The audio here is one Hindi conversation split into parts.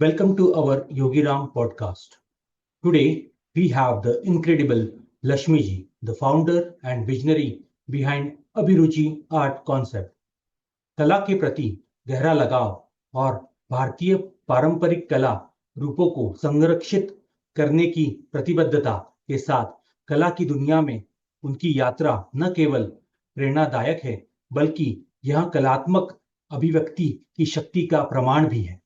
Welcome to our Yogi Ram podcast. Today we have the incredible Lashmi ji, the founder and visionary behind Abhiruchi Art Concept. कला के प्रति गहरा लगाव और भारतीय पारंपरिक कला रूपों को संरक्षित करने की प्रतिबद्धता के साथ कला की दुनिया में उनकी यात्रा न केवल प्रेरणादायक है, बल्कि यह कलात्मक अभिव्यक्ति की शक्ति का प्रमाण भी है।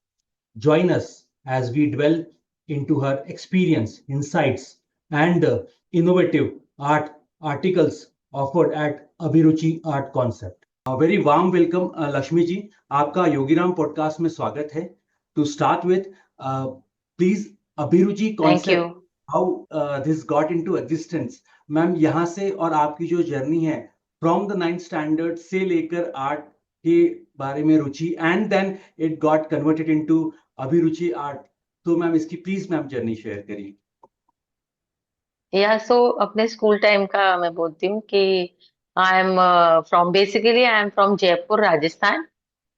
Join us as we delve into her experience, insights, and the innovative art articles offered at Abhiruchi Art Concept. A very warm welcome, Lakshmi ji. आपका योगीराम पॉडकास्ट में स्वागत है. To start with, please Abhiruchi thank you. concept, how this got into existence. Ma'am यहाँ से और आपकी जो जर्नी है फ्रॉम द 9th स्टैंडर्ड से लेकर आर्ट के बारे में रुचि and then it got converted into Abhiruchi art. तो मैम इसकी प्लीज मैम जर्नी शेयर करिए। या सो अपने स्कूल टाइम का मैं बोलती हूँ कि I am from Jaipur Rajasthan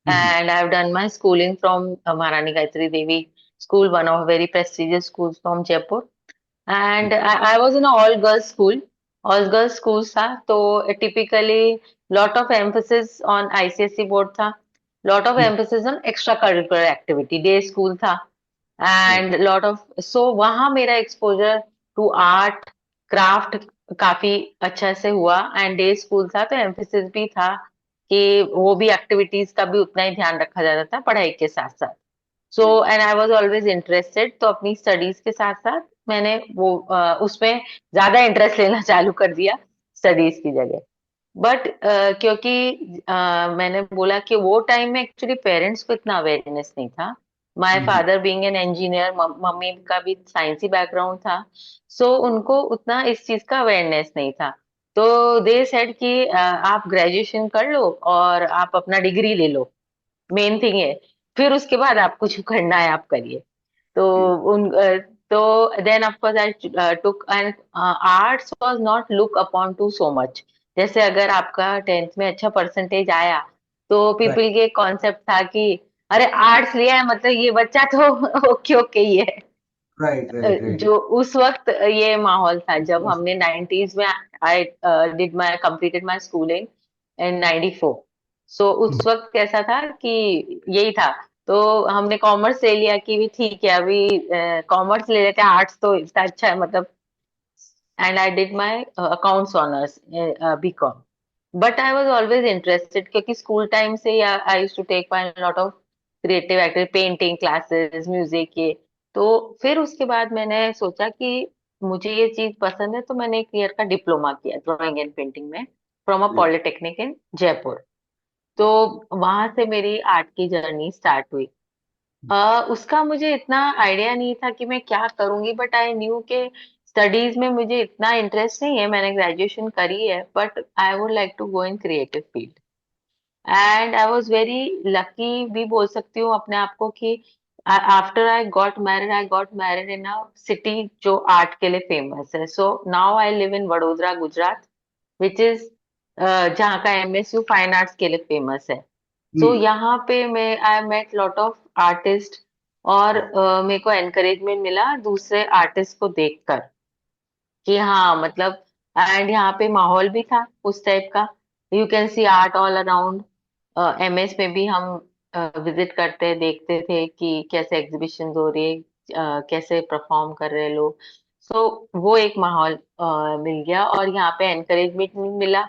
and I have done my schooling from Maharani Gayatri Devi school, one of very prestigious schools from Jaipur. And I was in all girls school, all girls school था। तो typically lot of emphasis on ICSE board था, lot of emphasis on extra curricular activity, day school था एंड लॉट ऑफ, सो वहाँ मेरा एक्सपोजर टू आर्ट क्राफ्ट काफी अच्छा से हुआ। एंड डे स्कूल था तो एम्फेसिस भी था कि वो भी एक्टिविटीज का भी उतना ही ध्यान रखा जाता था पढ़ाई के साथ साथ। So and I was always interested, तो अपनी स्टडीज के साथ साथ मैंने वो उसमें ज्यादा इंटरेस्ट लेना चालू कर दिया स्टडीज की जगह। बट क्योंकि मैंने बोला कि वो टाइम में एक्चुअली पेरेंट्स को इतना अवेयरनेस नहीं था। My father being an engineer, mummy का भी साइंसी बैकग्राउंड था, सो उनको उतना इस चीज का अवेयरनेस नहीं था। तो दे सेड कि आप ग्रेजुएशन कर लो और आप अपना डिग्री ले लो, मेन थिंग है, फिर उसके बाद आप कुछ करना है आप करिए। तो उन तो then of course I took and arts was not look upon to so much. जैसे अगर आपका 10th में अच्छा परसेंटेज आया तो राइट पीपल के कॉन्सेप्ट था कि अरे आर्ट्स लिया है मतलब ये बच्चा तो ओके ओके ही है। Right right right. जो उस वक्त ये माहौल था जब हमने 90s में, आई did my completed my schooling in 94। सो उस वक्त कैसा था कि यही था। तो हमने कॉमर्स ले लिया कि भी ठीक है, अभी कॉमर्स ले लेते हैं, आर्ट्स तो इतना अच्छा है मतलब। And I did my accounts honours BCom. But I was always interested क्योंकि स्कूल टाइम से I used to take my lot of creative activity, painting classes, music ये। तो फिर उसके बाद मैंने सोचा कि मुझे ये चीज पसंद है, तो मैंने एक ईयर का डिप्लोमा किया ड्राइंग एंड पेंटिंग में फ्रॉम अ पॉलिटेक्निक इन जयपुर। तो वहां से मेरी आर्ट की जर्नी स्टार्ट हुई। उसका मुझे इतना आइडिया नहीं था कि मैं क्या करूंगी, बट आई न्यू के स्टडीज में मुझे इतना इंटरेस्ट नहीं है, मैंने ग्रेजुएशन करी है, but I would like to go in creative field. And I was very lucky भी बोल सकती हूँ अपने आप को कि after I got married in a city जो आर्ट के लिए फेमस है। So now I live in Vadodara Gujarat, which is जहाँ का एमएसयू फाइन आर्ट्स के लिए फेमस है। सो यहाँ पे मैं I met lot of artist और मेरे को एनकरेजमेंट मिला दूसरे आर्टिस्ट को देखकर कि हाँ मतलब, एंड यहाँ पे माहौल भी था उस टाइप का। You can see art all around. MS में भी हम विजिट करते देखते थे कि कैसे एग्जीबिशन हो रही है, कैसे परफॉर्म कर रहे हैं लोग। सो वो एक माहौल मिल गया और यहाँ पे एनकरेजमेंट मिला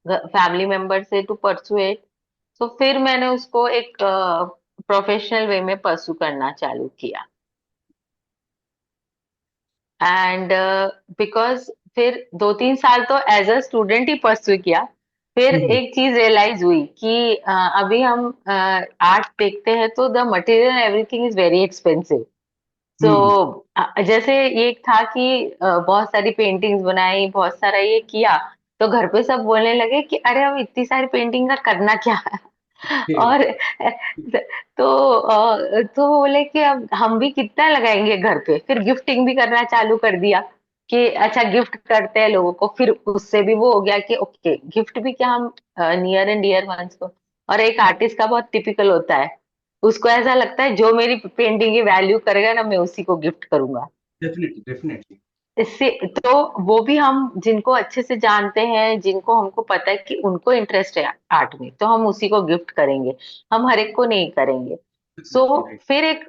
फैमिली मेंबर से टू परसू इट। तो फिर मैंने उसको एक प्रोफेशनल वे में परसू करना चालू किया। एंड बिकॉज फिर 2-3 साल तो एज अ स्टूडेंट ही परस्यू किया। फिर एक चीज रियलाइज हुई कि अभी हम आर्ट देखते हैं तो the material everything is very expensive. So जैसे ये था कि बहुत सारी पेंटिंग्स बनाई, बहुत सारा ये किया, तो घर पे सब बोलने लगे कि अरे अब इतनी सारी पेंटिंग का करना क्या है। और तो बोले कि अब हम भी कितना लगाएंगे घर पे, फिर गिफ्टिंग भी करना चालू कर दिया कि अच्छा गिफ्ट करते हैं लोगों को। फिर उससे भी वो हो गया कि ओके गिफ्ट भी क्या, हम नियर एंड डियर वंस को। और एक आर्टिस्ट का बहुत टिपिकल होता है, उसको ऐसा लगता है जो मेरी पेंटिंग की वैल्यू करेगा ना, मैं उसी को गिफ्ट करूंगा। Definitely definitely. इससे तो वो भी हम जिनको अच्छे से जानते हैं, जिनको हमको पता है कि उनको इंटरेस्ट है आर्ट में, तो हम उसी को गिफ्ट करेंगे, हम हर एक को नहीं करेंगे। सो राइट। फिर एक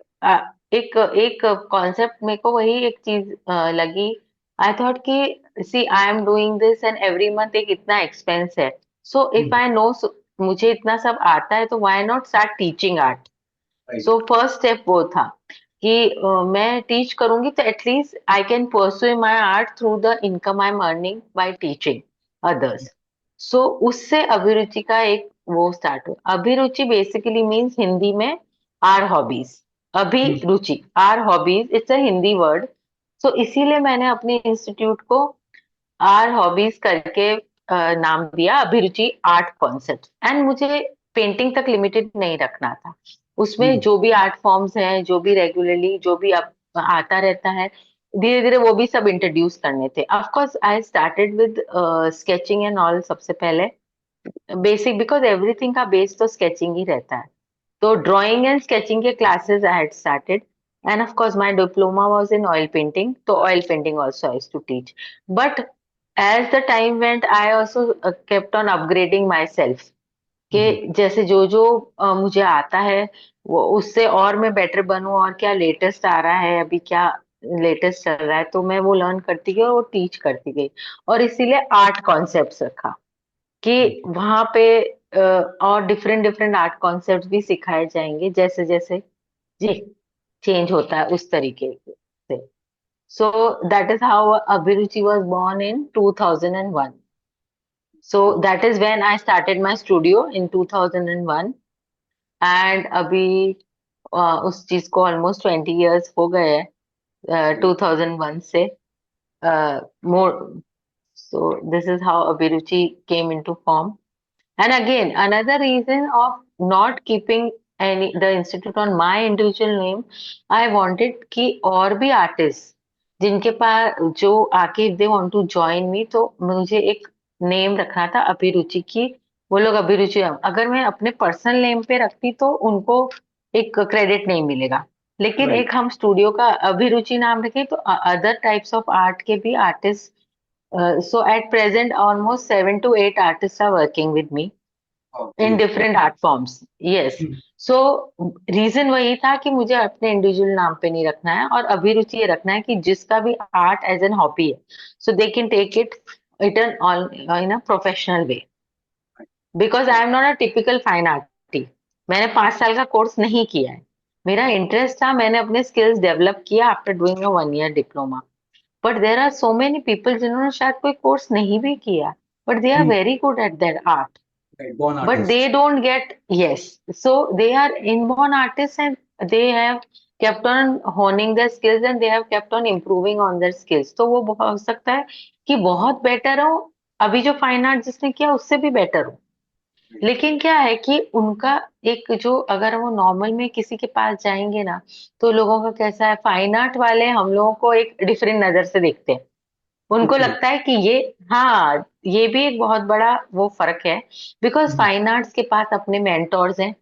एक कॉन्सेप्ट मेरे को वही एक चीज लगी। आई थॉट कि see I am doing this and every month एक इतना एक्सपेंस है, सो इफ आई नो, मुझे इतना सब आता है, तो why not start teaching art. So right. First step वो था कि मैं टीच करूंगी तो at least I can pursue my art through the income I am earning by teaching others. So उससे अभिरुचि का एक वो स्टार्ट हुआ। अभिरुचि बेसिकली मीन्स हिंदी में are hobbies. Abhiruchi are hobbies, it's a Hindi word. So इसीलिए मैंने अपने इंस्टीट्यूट को आर हॉबीज करके नाम दिया, अभिरुचि आर्ट कॉन्सेप्ट। एंड मुझे पेंटिंग तक लिमिटेड नहीं रखना था, उसमें जो भी आर्ट फॉर्म्स हैं, जो भी रेगुलरली जो भी अब आता रहता है, धीरे धीरे वो भी सब इंट्रोड्यूस करने थे। Of course I started with sketching and all सबसे पहले, बेसिक, बिकॉज एवरीथिंग का बेस तो स्केचिंग ही रहता है। तो ड्राइंग एंड स्केचिंग के classes I had started, and of course my diploma was in oil painting, तो oil painting also I used to teach. But as the time went I also kept on upgrading myself, कि जैसे जो जो मुझे आता है वो उससे और मैं बेटर बनूं, और क्या लेटेस्ट आ रहा है, अभी क्या लेटेस्ट चल रहा है, तो मैं वो लर्न करती गई और टीच करती गई। और इसीलिए आर्ट कॉन्सेप्ट्स रखा कि वहां पे और डिफरेंट डिफरेंट आर्ट कॉन्सेप्ट्स भी सिखाए जाएंगे, जैसे जैसे जी चेंज होता है उस तरीके से। सो दैट इज हाउ अभिरुचि was born in 2001. So that is when I started my studio in 2001. And अभी उस चीज को ऑलमोस्ट 20 years हो गए हैं, 2001 से मोर। सो दिस इज हाउ अभिरुचि came into form. And again, another reason of not keeping the institute on my individual name, I wanted कि और भी artists जिनके पास जो आके if they want to join me, तो मुझे एक नेम रखना था अभिरुचि की। वो लोग अभिरुचि, अगर मैं अपने पर्सनल नेम पे रखती तो उनको एक क्रेडिट नहीं मिलेगा, लेकिन राइट। एक हम स्टूडियो का अभिरुचि नाम रखे तो अदर टाइप्स ऑफ आर्ट के भी artist, so at present almost 7 to 8 artists are working with me in great. Different art forms. Yes. So reason वही था कि मुझे अपने इंडिविजुअल नाम पे नहीं रखना है, और अभिरुचि ये रखना है कि जिसका भी आर्ट एज एन हॉबी है, so they can take it it in a professional way, because I am not a typical fine arty. मैंने 5 साल का कोर्स नहीं किया है, मेरा इंटरेस्ट था, मैंने अपने स्किल्स डेवलप किया आफ्टर डूइंग अ 1 year डिप्लोमा। But there are so many people जिन्होंने शायद कोई कोर्स नहीं भी किया, but they are very good at their art, right, born but they artist. don't get, yes, so they are inborn artists, and they have kept on honing their skills, and they have kept on improving on their skills, तो वो हो सकता है कि बहुत बेटर हो, अभी जो फाइन आर्ट जिसने किया उससे भी बेटर हो। लेकिन क्या है कि उनका एक जो, अगर वो नॉर्मल में किसी के पास जाएंगे ना, तो लोगों का कैसा है, फाइन आर्ट वाले हम लोगों को एक डिफरेंट नजर से देखते हैं, उनको ओके। लगता है कि ये, हाँ, ये भी एक बहुत बड़ा वो फर्क है। बिकॉज फाइन आर्ट्स के पास अपने मेंटोर्स हैं,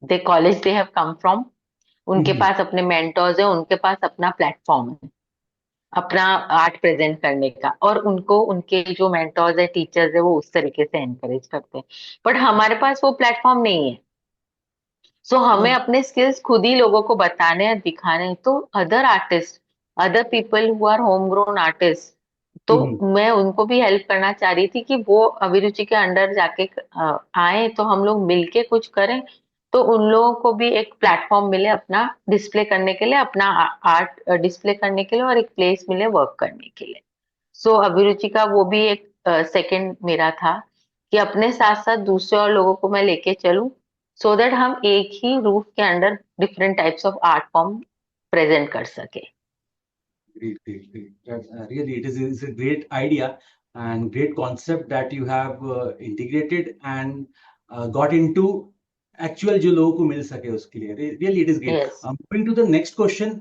the college they have come from, उनके पास अपने मेंटोर्स हैं, उनके पास अपना प्लेटफॉर्म है अपना आर्ट प्रेजेंट करने का, और उनको उनके जो मेंटोर्स है, टीचर्स है, वो उस तरीके से एनकरेज करते हैं। बट हमारे पास वो प्लेटफॉर्म नहीं है, सो हमें अपने स्किल्स खुद ही लोगों को बताने हैं, दिखाने हैं। तो other artist, other people who are home grown artist, तो मैं उनको भी हेल्प करना चाह रही थी कि वो अभिरुचि के अंडर जाके आए, तो हम लोग मिलके कुछ करें, तो उन लोगों को भी एक प्लेटफॉर्म मिले अपना डिस्प्ले करने के लिए, अपना आर्ट डिस्प्ले करने के लिए, और एक प्लेस मिले वर्क करने के लिए। सो अभिरुचि का वो भी एक सेकंड मेरा था कि अपने साथ साथ दूसरे और लोगों को मैं लेके चलूं, सो दैट हम एक ही रूफ के under different types of art form present कर सके। Great, great, great. Really, it is a great idea and great concept that you have integrated and got into actual जो लोगों को मिल सके उसके लिए. Really, it is great. Yes. Moving to the next question,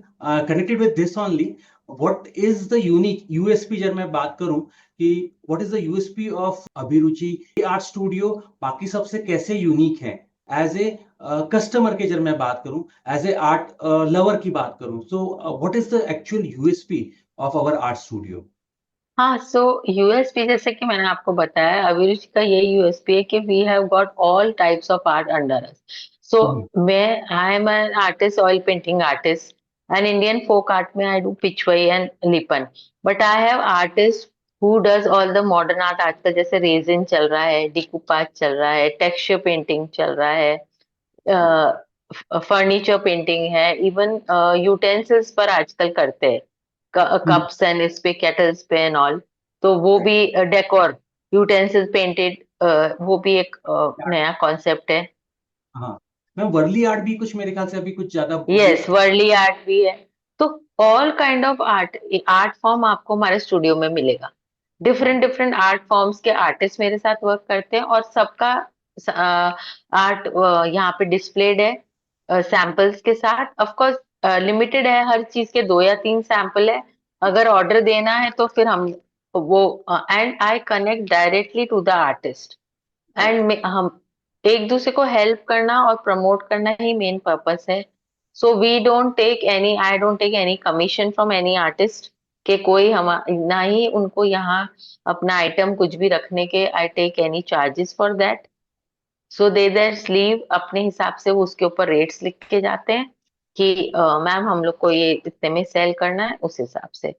connected with this only, what is the unique USP जब मैं बात करूं कि what is the USP of अभिरुचि आर्ट स्टूडियो बाकी सबसे कैसे यूनिक है एज ए कस्टमर के जब मैं बात करूं, एज ए आर्ट लवर की बात करूं, so what is the actual USP of our art studio? हाँ, सो यूएसपी जैसे कि मैंने आपको बताया, अभिरुचि का यही यूएसपी है कि we have got all types of art under us. So मैं I am an artist, oil painting artist, and Indian folk art में I do pichwai and lipan. But I have artist who does all the modern art. आजकल जैसे रेजिन चल रहा है, डिकूपाज चल रहा है, टेक्सचर पेंटिंग चल रहा है, फर्नीचर पेंटिंग है, इवन यूटेंसिल्स पर आजकल करते हैं, कप्स एंड इस पे, केटल्स पे एंड ऑल। तो वो भी डेकोर यूटेंसिल्स पेंटेड, वो भी एक नया कॉन्सेप्ट है। हाँ मैम, वर्ली आर्ट भी कुछ मेरे ख्याल से अभी कुछ ज्यादा वो। यस, वर्ली आर्ट भी है। तो all kind of art, art form आपको हमारे स्टूडियो में मिलेगा। डिफरेंट डिफरेंट आर्ट फॉर्म्स के आर्टिस्ट मेरे साथ वर्क करते हैं, और सबका आर्ट यहाँ पे डिस्प्लेड है सैंपल्स के साथ। ऑफ कोर्स लिमिटेड है, हर चीज के 2 या 3 सैंपल है। अगर ऑर्डर देना है तो फिर हम वो, and I connect directly to the artist, and हम एक दूसरे को हेल्प करना और प्रमोट करना ही मेन पर्पस है। So we don't take any, I don't take any commission from any artist, के कोई हम ना ही उनको यहाँ अपना आइटम कुछ भी रखने के I take any charges for that. So they their sleeve अपने हिसाब से, वो उसके ऊपर रेट्स लिख के जाते हैं कि मैम हम लोग को ये इतने में सेल करना है, उस हिसाब से।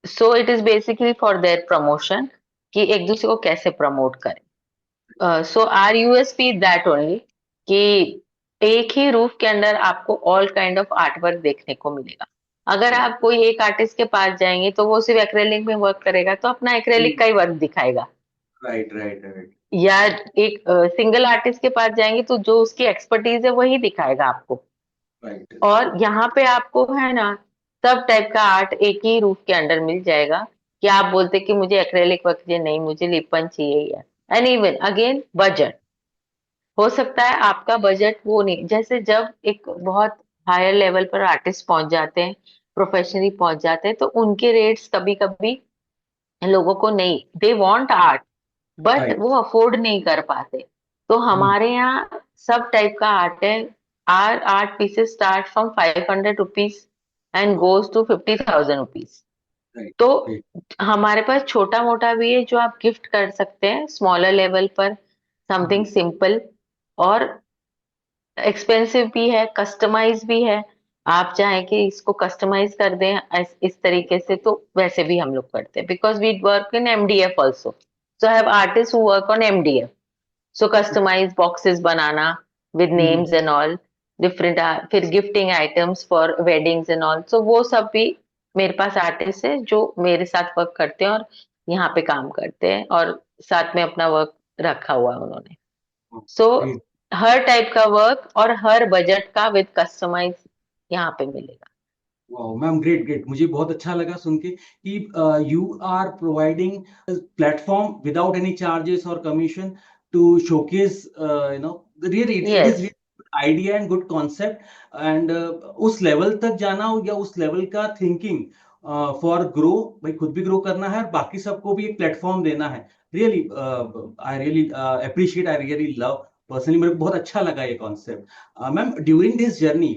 So it is basically for their promotion, कि एक दूसरे को कैसे प्रमोट करें। सो आर यूएसपी दैट ओनली, कि एक ही रूफ के अंदर आपको all kind of art work देखने को मिलेगा। अगर आप कोई एक आर्टिस्ट के पास जाएंगे तो वो सिर्फ एक्रेलिक में वर्क करेगा, तो अपना एक्रेलिक का ही वर्क दिखाएगा। राइट राइट राइट या एक सिंगल आर्टिस्ट के पास जाएंगे तो जो उसकी एक्सपर्टीज है वही दिखाएगा आपको। राइट। और यहाँ पे आपको है ना, सब टाइप का आर्ट एक ही रूफ के अंडर मिल जाएगा। कि आप बोलते कि मुझे एक्रेलिक वर्क चाहिए, नहीं मुझे लिपन चाहिए, या एंड इवन अगेन बजट, हो सकता है आपका बजट वो नहीं, जैसे जब एक बहुत हायर लेवल पर आर्टिस्ट पहुंच जाते हैं, प्रोफेशनली पहुंच जाते हैं, तो उनके रेट्स कभी कभी लोगों को नहीं, they want art but right. वो अफोर्ड नहीं कर पाते। तो हमारे यहाँ सब टाइप का आर्ट है। Our art pieces start from 500 rupees and goes to 50,000 rupees. Right. तो हमारे पास छोटा मोटा भी है जो आप गिफ्ट कर सकते हैं, स्मॉलर लेवल पर, समथिंग सिंपल। और एक्सपेंसिव भी है, कस्टमाइज भी है। आप चाहें कि इसको कस्टमाइज कर दें इस तरीके से, तो वैसे भी हम लोग करते हैं, because we work in MDF also. So have artist who work on MDF. So customise boxes बनाना with names and all, different, फिर gifting items for weddings and all. So वो सब भी मेरे पास आर्टिस्ट है जो मेरे साथ वर्क करते हैं और यहाँ पे काम करते हैं, और साथ में अपना वर्क रखा हुआ है उन्होंने। सो हर टाइप का वर्क और हर बजट का विद कस्टमाइज यहाँ पे मिलेगा। वाओ मैम, ग्रेट ग्रेट, मुझे बहुत अच्छा लगा सुन के कि you are providing platform without any charges और commission to showcase, you know, really it yes. Is idea and good concept. And उस लेवल तक जाना हो, या उस लेवल का थिंकिंग फॉर ग्रो, भाई खुद भी ग्रो करना है और बाकी सबको भी एक प्लेटफॉर्म देना है। Really I really appreciate, I really love, personally मेरे को बहुत अच्छा लगा ये concept. Ma'am, during this journey,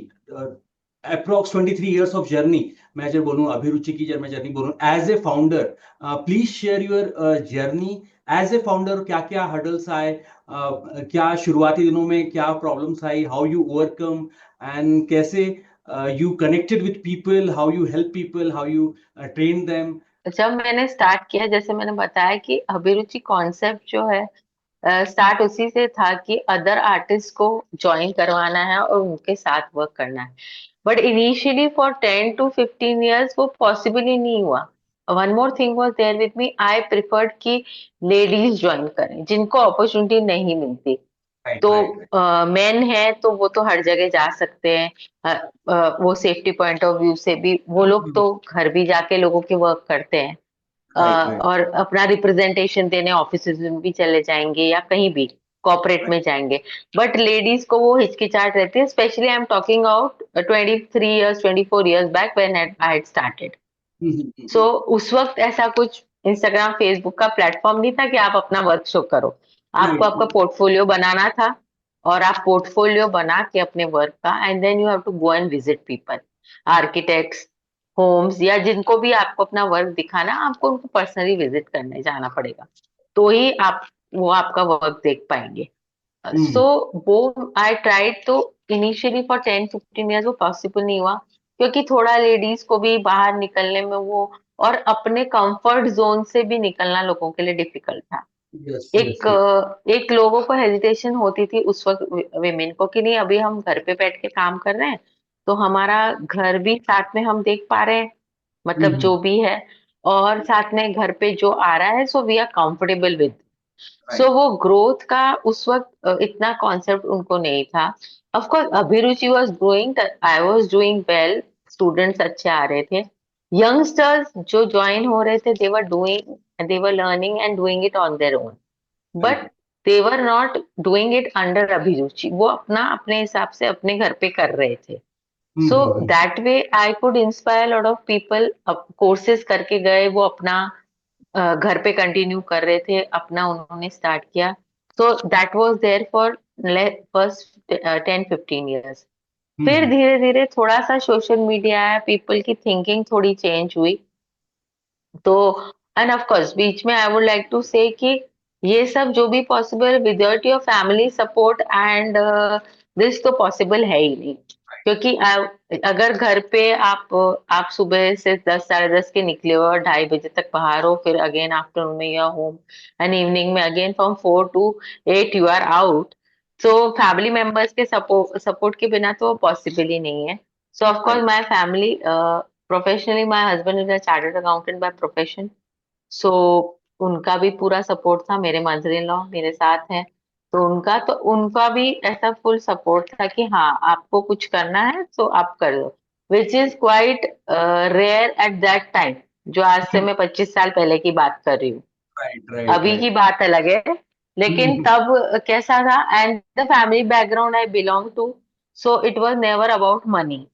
approx 23 years of journey, मैं जब बोलूँ अभिरुचि की, जब मैं जर्नी बोलूँ as a founder, please share your journey as a founder. क्या क्या हर्डल्स आए, क्या शुरुआती दिनों में क्या प्रॉब्लम्स आई, हाउ यू ओवरकम, एंड कैसे you connected with people, how you help people, how you train them? जब मैंने स्टार्ट किया, जैसे मैंने बताया कि अभिरुचि कॉन्सेप्ट जो है, स्टार्ट उसी से था कि अदर आर्टिस्ट को ज्वाइन करवाना है और उनके साथ वर्क करना है। But initially for 10 to 15 years वो पॉसिबल ही नहीं हुआ। One more thing was there with me, I preferred कि लेडीज ज्वाइन करें जिनको अपॉर्चुनिटी नहीं मिलती। राइट तो राइट राइट। मेन है तो वो तो हर जगह जा सकते हैं। वो सेफ्टी पॉइंट ऑफ व्यू से भी वो लोग तो घर भी जाके लोगों के वर्क करते हैं। राइट राइट और अपना रिप्रेजेंटेशन देने ऑफिस में भी चले जाएंगे या कहीं भी कॉर्पोरेट में जाएंगे। बट लेडीज को वो हिचकिचाहट रहती है, specially I am talking out 23 years 24 years back when I had started. So उस वक्त ऐसा कुछ इंस्टाग्राम फेसबुक का प्लेटफॉर्म नहीं था कि आप अपना वर्क शो करो। आपको राइट। आपका पोर्टफोलियो बनाना था, और आप पोर्टफोलियो बना के अपने वर्क का, and then you have to go and visit people, architects, homes, या जिनको भी आपको अपना वर्क दिखाना, आपको उनको पर्सनली विजिट करने जाना पड़ेगा, तो ही आप वो आपका वर्क देख पाएंगे। सो हम्म। वो आई ट्राइड, तो इनिशियली फॉर 10-15 ईयर्स वो पॉसिबल नहीं हुआ, क्योंकि थोड़ा लेडीज को भी बाहर निकलने में वो, और अपने कंफर्ट जोन से भी निकलना लोगों के लिए डिफिकल्ट था। यस यस एक यस। एक लोगों को हेजिटेशन होती थी उस वक्त, विमेन को, कि नहीं अभी हम घर पे बैठ के काम कर रहे हैं, तो हमारा घर भी साथ में हम देख पा रहे हैं, मतलब हम्म। जो भी है, और साथ में घर पे जो आ रहा है, so we are comfortable with. So right. वो ग्रोथ का उस वक्त इतना कॉन्सेप्ट उनको नहीं था। Of course Abhiruchi was growing, I was doing well, students अच्छे आ रहे थे, यंगस्टर्स जो ज्वाइन हो रहे थे, they were learning and doing it on their own, but right. They were not doing it under Abhiruchi, वो अपना अपने हिसाब से अपने घर पे कर रहे थे। So hmm. That way I could inspire lot of people, courses करके गए, वो अपना घर पे कंटिन्यू कर रहे थे, अपना उन्होंने स्टार्ट किया। So that was there for first 10-15 years. फिर हम्म। धीरे धीरे थोड़ा सा सोशल मीडिया है, पीपल की थिंकिंग थोड़ी चेंज हुई, तो एंड ऑफ कोर्स बीच में आई वुड लाइक टू से कि ये सब जो भी possible without your family support and this, तो पॉसिबल है ही नहीं, क्योंकि अगर घर पे आप सुबह से 10 साढ़े 10 के निकले हो और 2:30 बजे तक बाहर हो, फिर अगेन आफ्टरनून में you are home, and evening में again from 4 to 8 you are out, so family members के सपोर्ट के बिना तो पॉसिबल ही नहीं है। So of course right. My family, professionally my husband is a chartered accountant by profession, so उनका भी पूरा सपोर्ट था, मेरे मदर इन लॉ मेरे साथ हैं, तो उनका भी ऐसा फुल सपोर्ट था कि हाँ आपको कुछ करना है तो आप कर लो, which is quite rare at that time, जो आज से मैं 25 साल पहले की बात कर रही हूँ। राइट राइट अभी राइट। की बात अलग है, लेकिन तब कैसा था, and the family background I belong to, so it was never about money.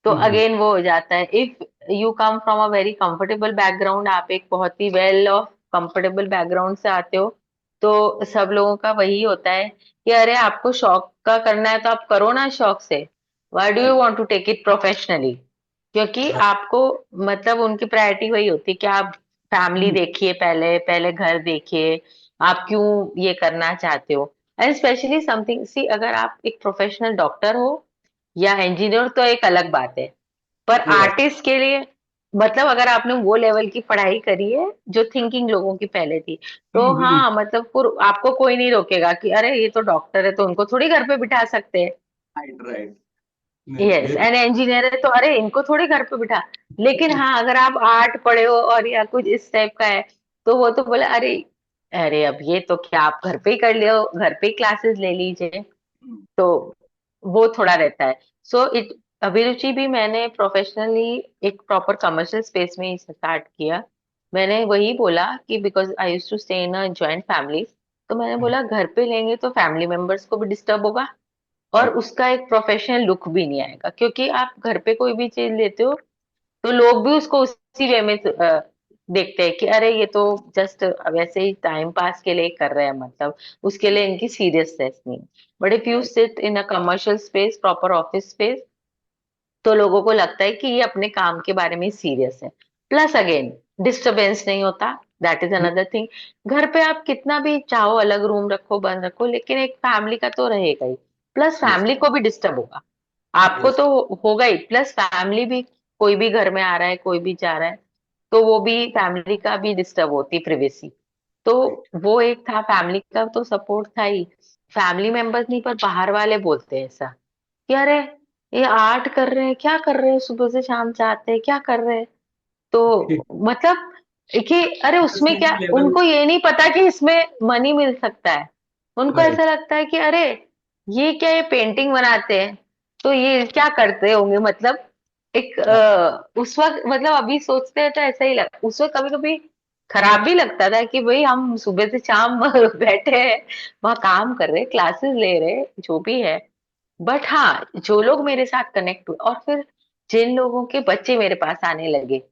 तो अगेन वो हो जाता है, if you come from a very comfortable background, आप एक बहुत ही वेल ऑफ कंफर्टेबल बैकग्राउंड से आते हो, तो सब लोगों का वही होता है कि अरे आपको शौक का करना है तो आप करो ना शौक से, why do you right want to take it professionally, क्योंकि राइट। आपको, मतलब उनकी प्रायोरिटी वही होती है कि आप फैमिली देखिए, पहले पहले घर देखिए, आप क्यों ये करना चाहते हो। एंड स्पेशली समथिंग, सी अगर आप एक प्रोफेशनल डॉक्टर हो या इंजीनियर तो एक अलग बात है, पर यस। आर्टिस्ट के लिए, मतलब अगर आपने वो लेवल की पढ़ाई करी है जो थिंकिंग लोगों की पहले थी, तो हाँ मतलब आपको कोई नहीं रोकेगा कि अरे ये तो डॉक्टर है तो उनको थोड़ी घर पे बिठा सकते हैं। Right right. नहीं यस, ये तो। एंड इंजीनियर है तो अरे इनको थोड़ी घर पे बिठा, लेकिन हाँ अगर आप आर्ट पढ़े हो और या कुछ इस टाइप का है, तो वो तो बोले अरे, अरे अब ये तो क्या आप घर पे ही कर लियो, घर पे ही क्लासेस ले लीजिए, तो वो थोड़ा रहता है। सो इट, अभिरुचि भी मैंने प्रोफेशनली एक प्रॉपर कमर्शियल स्पेस में ही स्टार्ट किया। मैंने वही बोला कि because I use to stay in a joint family, तो मैंने बोला घर पे लेंगे तो फैमिली मेंबर्स को भी डिस्टर्ब होगा, और राइट। उसका एक प्रोफेशनल लुक भी नहीं आएगा, क्योंकि आप घर पे कोई भी चीज लेते हो तो लोग भी उसको उसी वे में देखते हैं कि अरे ये तो जस्ट वैसे ही टाइम पास के लिए कर रहे हैं, मतलब उसके लिए इनकी सीरियसनेस नहीं है। But if you right. Sit in a commercial space, proper office space, तो लोगों को लगता है कि ये अपने काम के बारे में सीरियस है। प्लस अगेन डिस्टरबेंस नहीं होता, दैट इज अनदर थिंग। घर पे आप कितना भी चाहो अलग रूम रखो बंद रखो, लेकिन एक फैमिली का तो रहेगा ही, प्लस यस फैमिली को भी डिस्टर्ब होगा, आपको यस। तो होगा ही, प्लस फैमिली भी, कोई भी घर में आ रहा है कोई भी जा रहा है, तो वो भी फैमिली का भी डिस्टर्ब होती प्रिवेसी। तो राइट। वो एक था, फैमिली का तो सपोर्ट था ही, फैमिली मेंबर्स नहीं, पर बाहर वाले बोलते हैं ऐसा कि अरे ये आर्ट कर रहे हैं, क्या कर रहे हैं, सुबह से शाम से आते हैं क्या कर रहे हैं, तो मतलब कि अरे उसमें क्या, इंटरेस्टिंग लेवल। उनको ये नहीं पता कि इसमें मनी मिल सकता है। उनको राइट। ऐसा लगता है कि अरे ये क्या, ये पेंटिंग बनाते हैं तो ये क्या करते होंगे, मतलब एक उस वक्त, मतलब अभी सोचते हैं तो ऐसा ही लग, उस वक्त कभी कभी खराब भी लगता था कि भाई हम सुबह से शाम बैठे हैं, वहाँ काम कर रहे, क्लासेस ले रहे, जो भी है। बट हाँ, जो लोग मेरे साथ कनेक्ट हुए, और फिर जिन लोगों के बच्चे मेरे पास आने लगे,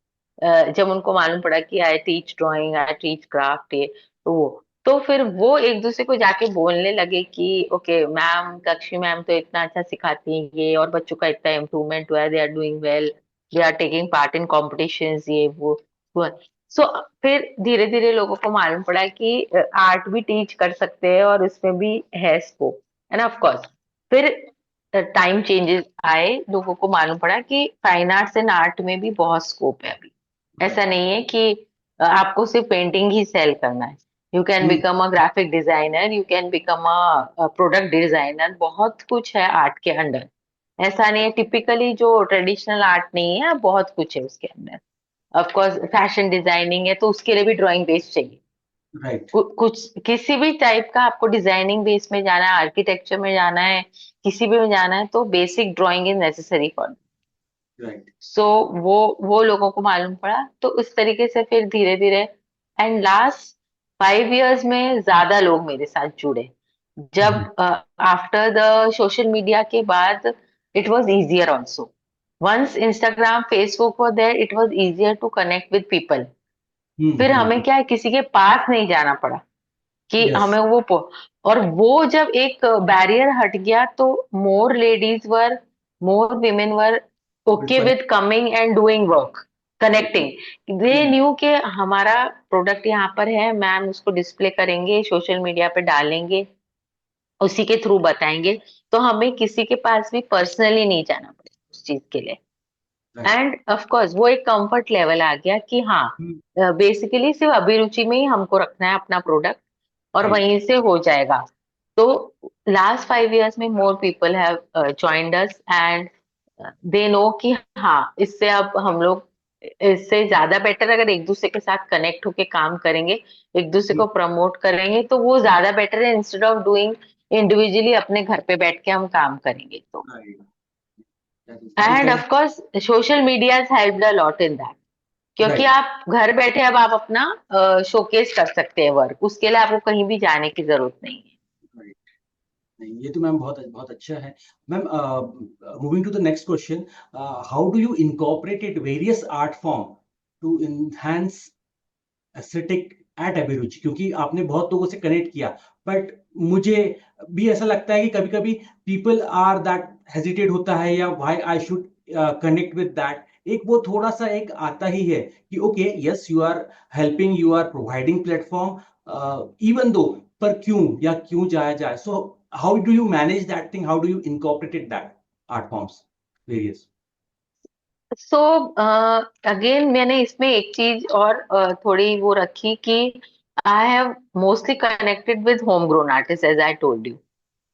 जब उनको मालूम पड़ा कि I teach drawing, I teach craft, ये तो वो, तो फिर वो एक दूसरे को जाके बोलने लगे कि ओके मैम, कक्षी मैम तो इतना अच्छा सिखाती हैं ये, और बच्चों का इतना इम्प्रूवमेंट हुआ है, they are doing well, they are taking part in competitions, ये वो। सो फिर धीरे धीरे लोगों को मालूम पड़ा कि आर्ट भी टीच कर सकते हैं और इसमें भी है स्कोप। एंड ऑफ कोर्स फिर टाइम चेंजेस आए, लोगों को मालूम पड़ा कि फाइन आर्ट्स एंड आर्ट में भी बहुत स्कोप है अभी। ऐसा नहीं है कि आपको सिर्फ पेंटिंग ही सेल करना है। You can hmm, become a graphic designer, you can become a product designer, बहुत कुछ है आर्ट के अंडर। ऐसा नहीं है टिपिकली जो ट्रेडिशनल आर्ट नहीं है, बहुत कुछ है उसके अंदर। ऑफ कोर्स फैशन डिजाइनिंग है तो उसके लिए भी ड्राइंग बेस चाहिए। राइट, कुछ किसी भी टाइप का आपको डिजाइनिंग बेस में जाना है, आर्किटेक्चर में जाना है, किसी भी में जाना है, तो basic drawing is necessary for. Right. So वो लोगों को मालूम पड़ा, तो उस तरीके से फिर धीरे धीरे एंड लास्ट 5 इयर्स में ज्यादा लोग मेरे साथ जुड़े। हम्म, जब आफ्टर द सोशल मीडिया के बाद it was easier also. Once Instagram Facebook were there, it was easier to connect with people. फिर हमें क्या है, किसी के पास नहीं जाना पड़ा कि यस, हमें और वो जब एक बैरियर हट गया तो more ladies were, more women were okay prefer. With coming and doing work, connecting. They knew के हमारा प्रोडक्ट यहाँ पर है मैम, उसको डिस्प्ले करेंगे, सोशल मीडिया पे डालेंगे, उसी के थ्रू बताएंगे, तो हमें किसी के पास भी पर्सनली नहीं जाना पड़ेगा उस चीज के लिए। राइट, एंड ऑफ कोर्स वो एक कंफर्ट लेवल आ गया कि हाँ, बेसिकली सिर्फ अभिरुचि में ही हमको रखना है अपना प्रोडक्ट, और राइट, वहीं से हो जाएगा। तो लास्ट 5 इयर्स में more people have joined us, and they know कि हाँ, इससे अब हम लोग इससे ज्यादा बेटर अगर एक दूसरे के साथ कनेक्ट होके काम करेंगे, एक दूसरे को प्रमोट करेंगे, तो वो ज्यादा बेटर है इंस्टेड ऑफ डूइंग इंडिविजुअली अपने घर पे बैठ के हम काम करेंगे तो। Right. That is and very of course social media helped a lot in that, क्योंकि राइट। आप घर बैठे अब आप अपना शोकेस कर सकते हैं वर्क, उसके लिए आपको कहीं भी जाने की जरूरत नहीं है। राइट, नहीं, ये तो मैम बहुत बहुत अच्छा है। Ma'am, moving to the next question, how do you incorporated various art form to enhance aesthetic at Abhiruchi? क्योंकि आपने बहुत लोगों से कनेक्ट किया, बट मुझे भी ऐसा लगता है कि कभी कभी पीपल आर दैट हेजिटेट होता है, या why I should connect with that. एक वो थोड़ा सा एक आता ही है कि okay, yes, you are helping, you are providing platform, even though, पर क्यों या क्यों जाया जाए? So how do you manage that thing, how do you incorporated that art forms various? So again मैंने इसमें एक चीज और थोड़ी वो रखी कि I have mostly connected with home grown artist as I told you.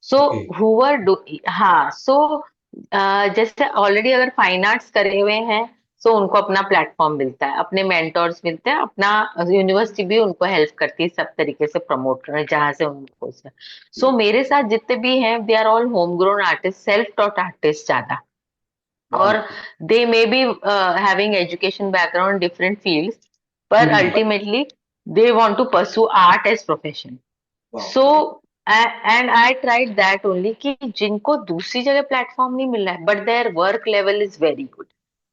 So okay. Whoever do, हाँ, सो जैसे ऑलरेडी अगर फाइन आर्ट्स करे हुए हैं, सो उनको अपना प्लेटफॉर्म मिलता है, अपने मेंटोर्स मिलते हैं, अपना यूनिवर्सिटी भी उनको हेल्प करती है सब तरीके से प्रमोट करने जहां से उनको। सो मेरे साथ जितने भी हैं they are all home grown artist, self taught artist ज्यादा, और wow. They may be having education background different fields, पर but ultimately they want to pursue art as profession. Wow, so great. And I tried that only कि जिनको दूसरी जगह प्लेटफॉर्म नहीं मिल रहा है but their work level is very good.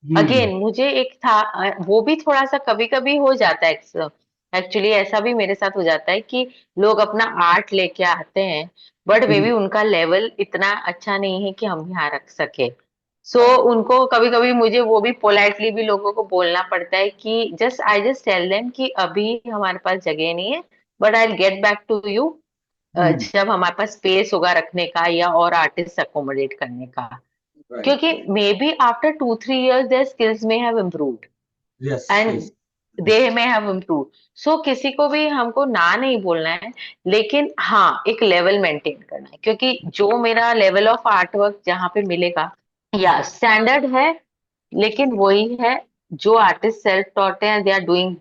Hmm, again मुझे एक था वो भी थोड़ा सा कभी कभी हो जाता है, एक्चुअली ऐसा भी मेरे साथ हो जाता है कि लोग अपना आर्ट लेके आते हैं, बट मे बी हम्म, उनका लेवल इतना अच्छा नहीं है कि हम यहाँ रख सके। सो राइट। उनको कभी कभी मुझे वो भी पोलाइटली भी लोगों को बोलना पड़ता है कि जस्ट टेल देम कि अभी हमारे पास जगह नहीं है, but I get back to you hmm, जब हमारे पास स्पेस होगा रखने का या और आर्टिस्ट अकोमोडेट करने का। राइट, क्योंकि right. May be after 2-3 years their skills may have improved yes, and yes. they may have improved. सो किसी को भी हमको ना नहीं बोलना है, लेकिन हाँ एक लेवल मेंटेन करना है, क्योंकि जो मेरा लेवल ऑफ आर्ट वर्क जहाँ पे मिलेगा या स्टैंडर्ड है, लेकिन वही है जो आर्टिस्ट सेल्फ टॉट है, they are doing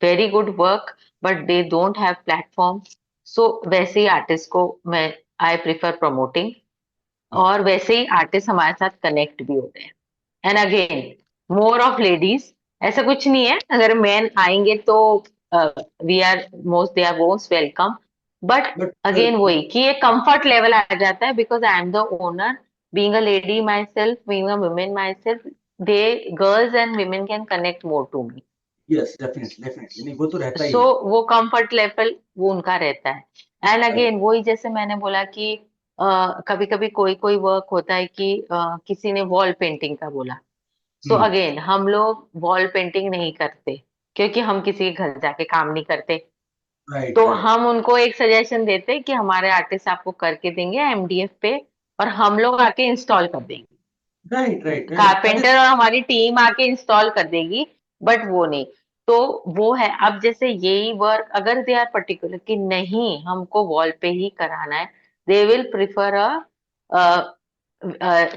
very good work but they don't have platform. So वैसे ही आर्टिस्ट को मैं आई प्रिफर प्रमोटिंग, हाँ। और वैसे ही आर्टिस्ट हमारे साथ कनेक्ट भी हो रहे हैं। And again more of ladies, ऐसा कुछ नहीं है, अगर मैन आएंगे तो we are most they are most welcome, but but again वही कि एक कंफर्ट लेवल आ जाता है because I am the owner, being a lady myself, being a women myself, they girls and women can connect more to me. Yes, definitely definitely, नहीं वो तो रहता ही सो है। वो कंफर्ट लेवल वो उनका रहता है। And right. अगेन वही जैसे मैंने बोला कि कभी कभी कोई कोई वर्क होता है कि किसी ने वॉल पेंटिंग का बोला। सो हम्म। अगेन हम लोग वॉल पेंटिंग नहीं करते क्योंकि हम किसी के घर जाके काम नहीं करते। राइट तो राइट हम उनको एक सजेशन देते हैं कि हमारे आर्टिस्ट आपको करके देंगे एमडीएफ पे, और हम लोग आके इंस्टॉल कर देंगे। Right right right, that carpenter is. और हमारी टीम आके इंस्टॉल कर देगी, बट वो नहीं। तो वो है, अब जैसे यही वर्क अगर दे आर पर्टिकुलर कि नहीं हमको वॉल पे ही कराना है, दे विल प्रिफर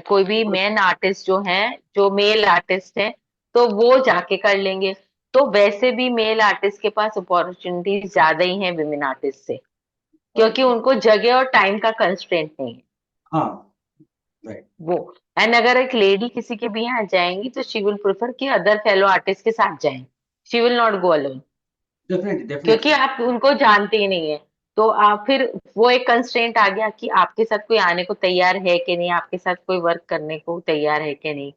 कोई भी मेन आर्टिस्ट जो है, जो मेल आर्टिस्ट है, तो वो जाके कर लेंगे। तो वैसे भी मेल आर्टिस्ट के पास अपॉर्चुनिटीज ज्यादा ही हैं विमेन आर्टिस्ट से, क्योंकि उनको जगह और टाइम का कंस्ट्रेंट नहीं है हाँ। राइट। वो। एंड अगर एक लेडी किसी के भी यहाँ जाएंगी तो शी विल प्रेफर कि अदर फेलो आर्टिस्ट के साथ जाएं, she will not go alone, definitely क्योंकि डेफिनेटली। आप उनको जानते ही नहीं है। तो आप फिर वो एक कंस्ट्रेंट आ गया कि आपके साथ कोई आने को तैयार है कि नहीं, आपके साथ कोई वर्क करने को तैयार है कि नहीं।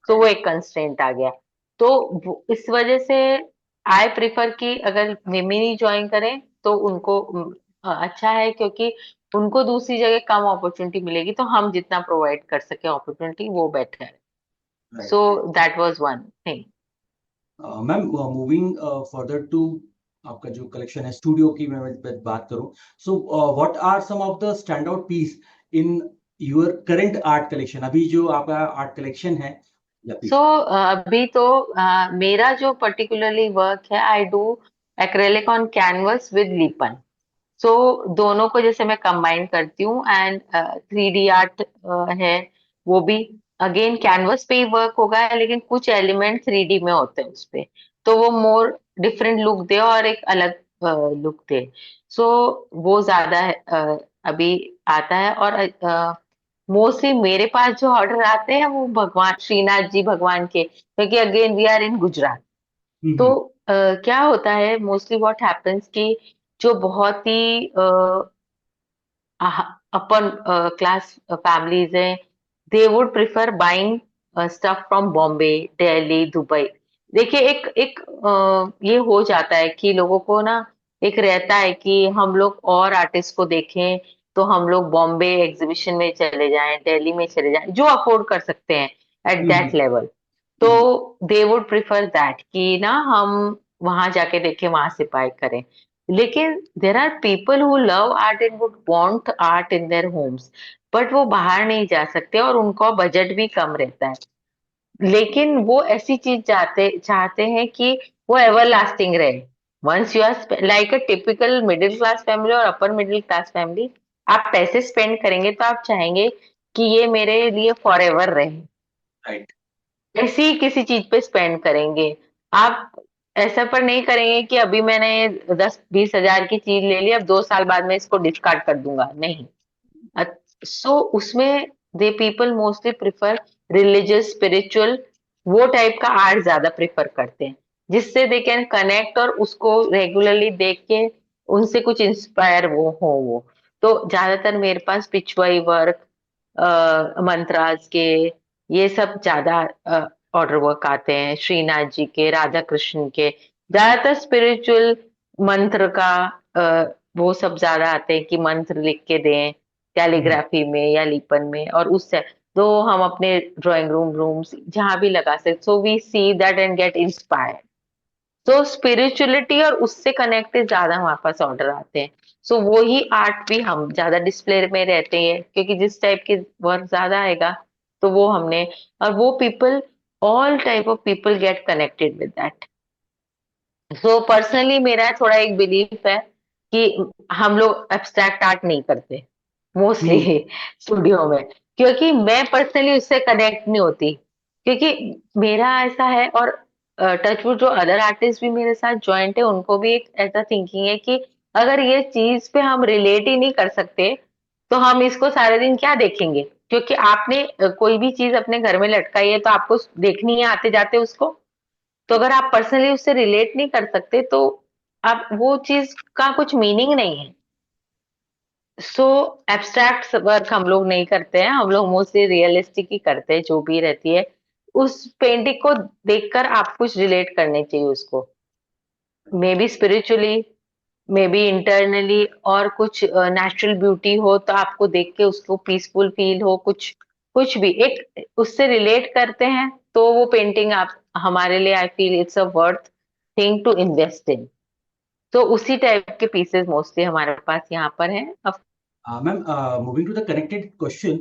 तो वो राइट। एक कंस्ट्रेंट आ गया। तो इस वजह से आई प्रिफर कि अगर विमेन ही ज्वाइन करें तो उनको अच्छा है, क्योंकि उनको दूसरी जगह कम अपॉर्चुनिटी मिलेगी, तो हम जितना प्रोवाइड कर सके अपॉर्चुनिटी वो बेटर है। So right right. That was one thing. Ma'am, moving further to आपका जो कलेक्शन है स्टूडियो की, मैं बात करूं, so what are some of the stand out piece in your current art collection, अभी जो आपका आर्ट कलेक्शन है या सो पीस? अभी तो मेरा जो पर्टिकुलरली वर्क है, I do acrylic on canvas with Lippan. So दोनों को जैसे मैं कंबाइन करती हूँ। एंड 3D आर्ट है वो भी, अगेन कैनवस पे ही वर्क होगा, लेकिन कुछ एलिमेंट 3D में होते हैं उसपे, तो वो मोर डिफरेंट लुक दे और एक अलग लुक दे। सो वो ज्यादा अभी आता है। और मोस्टली मेरे पास जो ऑर्डर आते हैं वो भगवान श्रीनाथ जी भगवान के, क्योंकि again we are in Gujarat. तो हम्म। क्या होता है मोस्टली व्हाट हैपेंस कि जो बहुत ही अपन क्लास फैमिलीज हैं, they would prefer buying stuff from Bombay, Delhi, Dubai. देखिए एक एक ये हो जाता है कि लोगों को ना एक रहता है कि हम लोग और आर्टिस्ट को देखें, तो हम लोग बॉम्बे एग्जीबिशन में चले जाएं, दिल्ली में चले जाएं, जो अफोर्ड कर सकते हैं एट दैट हम्म। लेवल। तो हम्म। दे वुड प्रिफर दैट कि ना हम वहां जाके देखें, वहां से बाय करें। लेकिन there are people who love art and would want art in their homes, but वो बाहर नहीं जा सकते और उनका बजट भी कम रहता है। लेकिन वो ऐसी चीज चाहते चाहते हैं कि वो एवर लास्टिंग रहे। Once you are like a typical middle class family और अपर मिडिल क्लास फैमिली, आप पैसे स्पेंड करेंगे तो आप चाहेंगे कि ये मेरे लिए फॉर एवर रहे। राइट। ऐसे ही किसी चीज पे स्पेंड करेंगे आप। ऐसा पर नहीं करेंगे कि अभी मैंने 10-20 हजार की चीज ले ली, अब 2 साल बाद में इसको डिस्कार्ड कर दूंगा, नहीं। सो उसमें they people mostly prefer religious spiritual, वो टाइप का आर्ट ज्यादा प्रिफर करते हैं, जिससे दे कैन कनेक्ट और उसको रेगुलरली देख के उनसे कुछ इंस्पायर वो हो वो। तो ज्यादातर मेरे पास पिछवाई वर्क, मंत्रास के, ये सब ज्यादा ऑर्डर वर्क आते हैं, श्रीनाथ जी के, राधा कृष्ण के, ज्यादातर स्पिरिचुअल मंत्र का वो सब ज्यादा आते हैं कि मंत्र लिख के दें हम्म। कैलीग्राफी में या लिपन में, और उससे तो हम अपने ड्राइंग रूम्स जहां भी लगा सकते, so we see that and get inspired. तो स्पिरिचुअलिटी और उससे कनेक्टेड ज्यादा हमारे पास ऑर्डर आते हैं। सो वो ही आर्ट भी हम ज्यादा डिस्प्ले में रहते हैं, क्योंकि जिस टाइप के वर्क ज्यादा आएगा तो वो हमने, और वो people, all type of people get connected with that. So personally मेरा थोड़ा एक बिलीफ है कि हम लोग एब्स्ट्रैक्ट आर्ट नहीं करते मोस्टली हम्म। स्टूडियो में, क्योंकि मैं पर्सनली उससे कनेक्ट नहीं होती। क्योंकि मेरा ऐसा है, और टचवुड जो अदर आर्टिस्ट भी मेरे साथ ज्वाइंट है उनको भी एक ऐसा थिंकिंग है कि अगर ये चीज पे हम रिलेट ही नहीं कर सकते तो हम इसको सारे दिन क्या देखेंगे। क्योंकि आपने कोई भी चीज अपने घर में लटकाई है तो आपको देखनी है आते जाते उसको। तो अगर आप पर्सनली उससे रिलेट नहीं कर सकते तो आप वो चीज का कुछ मीनिंग नहीं है। सो एब्स्ट्रैक्ट वर्क हम लोग नहीं करते हैं, हम लोग मोस्टली रियलिस्टिक ही करते हैं जो भी रहती है। उस पेंटिंग को देखकर आप कुछ रिलेट करने चाहिए उसको। May be spiritually, may be internally, और कुछ नेचुरल ब्यूटी हो तो आपको देख के उसको पीसफुल फील हो, कुछ कुछ भी एक उससे रिलेट करते हैं, तो वो पेंटिंग आप हमारे लिए, I feel it's a worth thing to invest in. तो उसी टाइप के पीसेस मोस्टली हमारे पास यहाँ पर हैं। अब ma'am, moving to the connected question,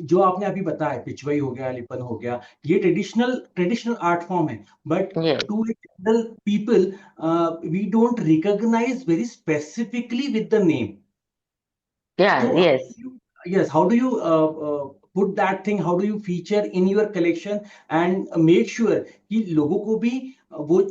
जो आपने अभी बताया पिचवई हो गया, लिपन हो गया, ये ट्रेडिशनल ट्रेडिशनल आर्ट फॉर्म है, बट ये to general people we don't recognise very specifically with the name. या So, यस, yes, how do you put that thing? How do you feature in your collection and make sure कि लोगों को भी वो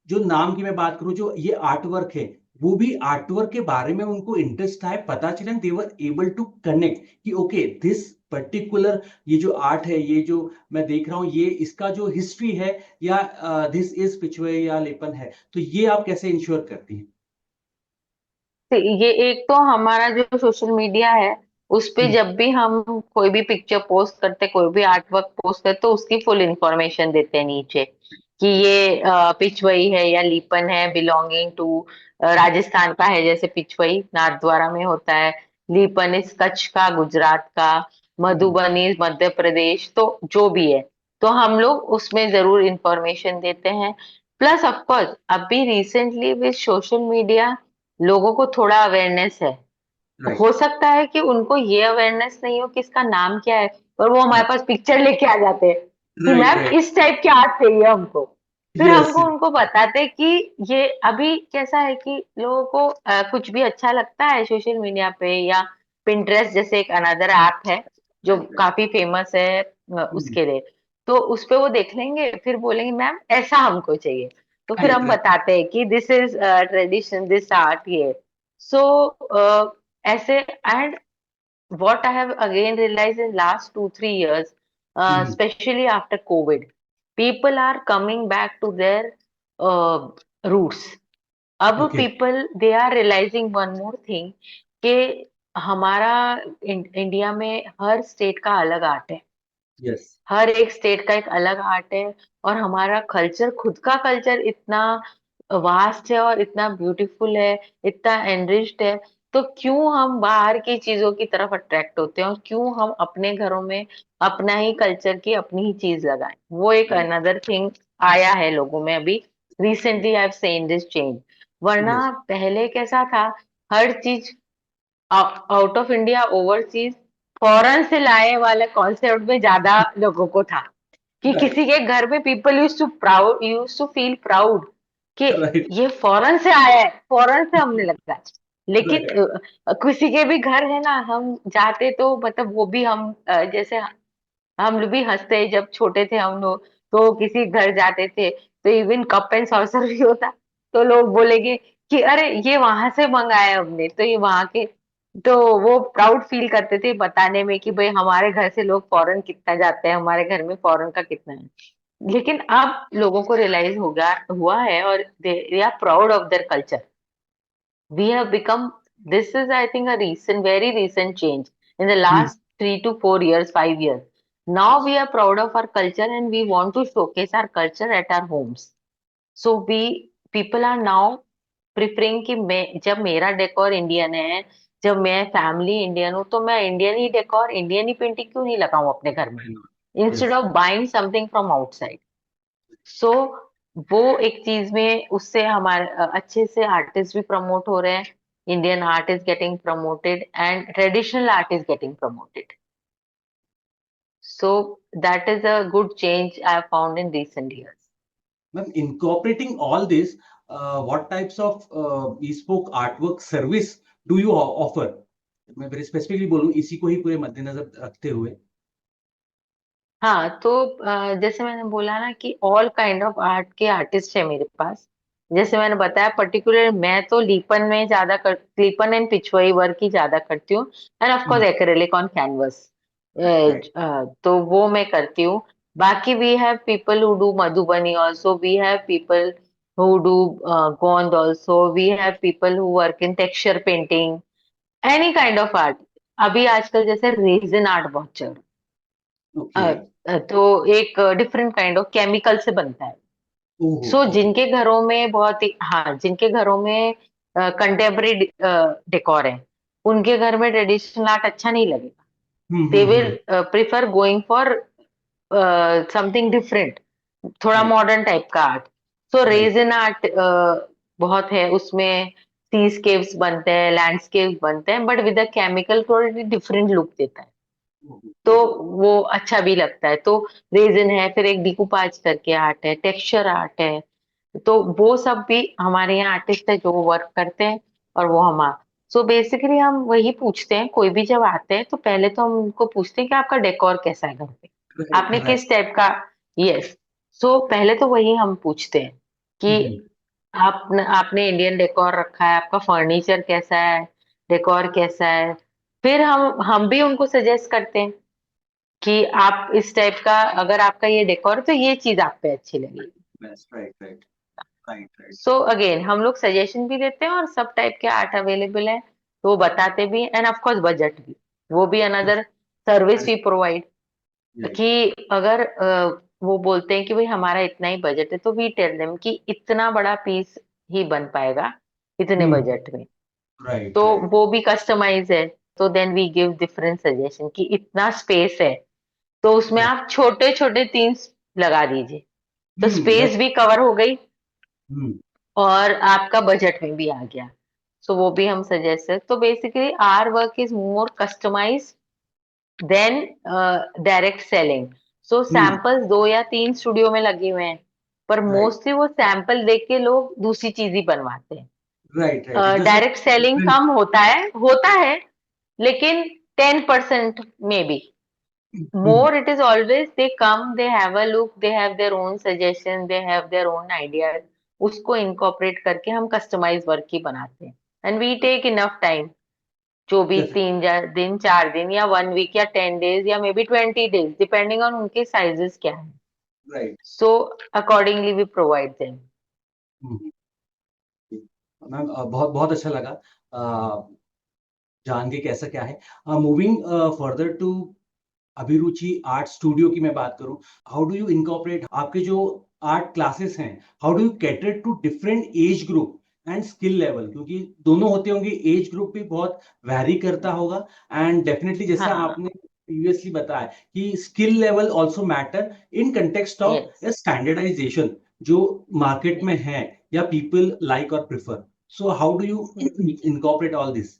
जो नाम की मैं बात करूं, जो ये आर्ट वर्क है, वो भी आर्ट वर्क के बारे में उनको इंटरेस्ट है, पता चले, दे वर एबल टू कनेक्ट कि ओके दिस पर्टिकुलर ये जो आर्ट है, ये जो मैं देख रहा हूँ, ये इसका जो हिस्ट्री है, या दिस इज पिचवे या लेपन है, तो ये आप कैसे इंश्योर करती हैं? तो ये एक तो हमारा जो सोशल मीडिया है, उस पे हम्म, जब भी हम कोई भी पिक्चर पोस्ट करते, कोई भी आर्ट वर्क पोस्ट करते, तो उसकी फुल इंफॉर्मेशन देते हैं नीचे कि ये पिचवई है या लीपन है, बिलोंगिंग टू राजस्थान का है, जैसे पिचवई नाथद्वारा में होता है, लीपन इस कच्छ का, गुजरात का, हम्म, मधुबनी मध्य प्रदेश, तो जो भी है, तो हम लोग उसमें जरूर इंफॉर्मेशन देते हैं। प्लस ऑफ कोर्स अभी रिसेंटली विद सोशल मीडिया लोगों को थोड़ा अवेयरनेस है। राइट, हो सकता है कि उनको ये अवेयरनेस नहीं हो कि इसका नाम क्या है, पर वो हमारे राइट, पास पिक्चर लेके आ जाते हैं कि राइट, मैम राइट, इस टाइप की आर्ट चाहिए हमको। फिर यस, हमको उनको बताते हैं कि ये अभी कैसा है कि लोगों को कुछ भी अच्छा लगता है सोशल मीडिया पे, या पिंटरेस्ट जैसे एक अनदर ऐप है जो काफी फेमस है उसके लिए, तो उस पे वो देख लेंगे, फिर बोलेंगे मैम ऐसा हमको चाहिए। तो फिर राइट, हम राइट, बताते हैं कि this is tradition, this art, ये। सो ऐसे, and what I have again realized in last 2 3 years, especially after COVID, people are coming back to their uh, roots. अब okay, people they are realizing one more thing कि हमारा इंडिया में हर स्टेट का अलग आर्ट है, यस, हर एक स्टेट का एक अलग आर्ट है, और हमारा कल्चर, खुद का कल्चर इतना वास्ट है और इतना ब्यूटीफुल है, इतना एनरिच्ड है। तो क्यों हम बाहर की चीजों की तरफ अट्रैक्ट होते हैं, और क्यों हम अपने घरों में अपना ही कल्चर की अपनी ही चीज लगाएं? वो एक राइट, अनदर थिंग आया है लोगों में अभी, recently I have seen this change. वरना यस, पहले कैसा था, हर चीज out of India, overseas, foreign से लाए वाले कॉन्सेप्ट में ज्यादा लोगों को था, कि राइट, किसी के घर में people use to feel proud कि राइट, ये फॉरेन से आया है, फॉरेन से हमने लगा है। लेकिन राइट, किसी के भी घर है ना, हम जाते तो मतलब वो भी हम जैसे हम लोग भी हंसते हैं, जब छोटे थे हम लोग, तो किसी घर जाते थे तो इवन कप एंड सॉसर भी होता, तो लोग बोलेंगे कि अरे ये वहां से मंगाया हमने, तो ये वहां के, तो वो प्राउड फील करते थे बताने में कि भाई हमारे घर से लोग फॉरेन कितना जाते हैं, हमारे घर में फॉरेन का कितना है। लेकिन अब लोगों को रियलाइज होगा हुआ है, और they are proud of their culture. We have become, this is I think a recent, very recent change in the last 3 to 4 years, 5 years. Now we are proud of our culture and we want to showcase our culture at our homes. So we, people are now preferring कि मैं, जब मेरा डेकोर इंडियन है, जब मैं फैमिली इंडियन हूँ, तो मैं इंडियन ही डेकोर, इंडियन ही पेंटिंग क्यों नहीं लगाऊं अपने घर में, I know, instead yes, of buying something from outside. So वो एक चीज में उससे हमारे अच्छे से आर्टिस्ट भी प्रमोट हो रहे हैं, Indian art is getting promoted and traditional art is getting promoted. So that is a good change I found in recent years. Ma'am, incorporating all this, what types of bespoke artwork service do you offer? मैं वेरी स्पेसिफिकली बोलूं, इसी को ही पूरे मद्देनजर रखते हुए. हाँ, तो जैसे मैंने बोला ना कि ऑल काइंड ऑफ आर्ट के आर्टिस्ट है मेरे पास। जैसे मैंने बताया पर्टिकुलर, मैं तो लीपन में ज्यादा कर, लीपन एंड पिछवाई वर्क ही ज्यादा करती हूँ, and of course acrylic on canvas, right, right, तो वो मैं करती हूँ। बाकी we have people who do Madhubani also, we have people who do Gond also, we have people who work in texture painting, any kind of art. अभी आजकल जैसे रेजिन आर्ट बहुत चल रहा है। ओके, तो एक डिफरेंट काइंड ऑफ केमिकल से बनता है, ओहो, सो ओके। जिनके घरों में बहुत ही, हाँ, जिनके घरों में कंटेम्पररी डेकोर है, उनके घर में ट्रेडिशनल आर्ट अच्छा नहीं लगेगा। They will hmm. Prefer going for something different, थोड़ा राइट, मॉडर्न टाइप का art. So right. Raisin art बहुत है उसमें, सीस्केप्स बनते हैं, लैंडस्केप बनते हैं, बट विद अ केमिकल थोड़ी डिफरेंट लुक देता है। तो वो अच्छा भी लगता है। तो रेजन है, फिर एक डिकूपाज करके आर्ट है, टेक्सचर आर्ट है। तो वो सब भी हमारे यहाँ आर्टिस्ट है जो वर्क करते हैं। और वो हम, सो बेसिकली हम वही पूछते हैं, कोई भी जब आते हैं तो पहले तो हम उनको पूछते हैं कि आपका डेकोर कैसा है घर पे, राइट, आपने राइट। किस टाइप का। यस। सो पहले तो वही हम पूछते हैं कि आपने इंडियन डेकोर रखा है, आपका फर्नीचर कैसा है, डेकोर कैसा है। फिर हम भी उनको सजेस्ट करते हैं कि आप इस टाइप का, अगर आपका ये डेकोर है तो ये चीज आप पे अच्छी लगेगी। Best, right, right, right, right. So again हम लोग सजेशन भी देते हैं और सब टाइप के आर्ट अवेलेबल है तो वो बताते भी, एंड ऑफ कोर्स बजट भी, वो भी another service we provide. Right. कि अगर वो बोलते हैं कि भाई हमारा इतना ही बजट है, तो वी टेल देम कि इतना बड़ा पीस ही बन पाएगा इतने हम्म। बजट में। राइट, तो राइट। वो भी कस्टमाइज है। तो then we give different suggestion कि इतना स्पेस है तो उसमें राइट। आप छोटे छोटे तीन लगा दीजिए, तो दैट। स्पेस भी कवर हो गई हम्म। और आपका बजट में भी आ गया। सो वो भी हम सजेस्ट है। तो basically our work is more customise than direct selling. So hmm. Samples दो या तीन स्टूडियो में लगे हुए हैं, पर राइट, मोस्टली वो सैंपल देख के लोग दूसरी चीज ही बनवाते राइट, राइट। हैं। जैसे डायरेक्ट सेलिंग डिफरेंट। कम होता है, लेकिन 10% may be. Hmm. More, it is always they come, they have a look, they have their own suggestions, they have their own ideas. उसको incorporate करके हम कस्टमाइज वर्क ही बनाते हैं। And we take enough time, जो भी दिन 4 दिन या 1 वीक या 10 डेज या maybe 20 days, depending on उनके साइजेस क्या है। Right. So accordingly we provide them. Ma'am, बहुत बहुत अच्छा लगा जान के कैसा क्या है। Moving further to Abhiruchi art studio की मैं बात करूं, हाउ डू यू इनकॉर्पोरेट आपके जो आर्ट क्लासेस हैं, how do you cater to different age group and skill level, क्योंकि दोनों होते होंगे, एज ग्रुप भी बहुत वैरी करता होगा। एंड डेफिनेटली जैसा हाँ। आपने प्रीवियसली बताया कि skill level also matter in context of yes. Standardisation जो मार्केट में है या पीपल लाइक और prefer. So how do you incorporate all this?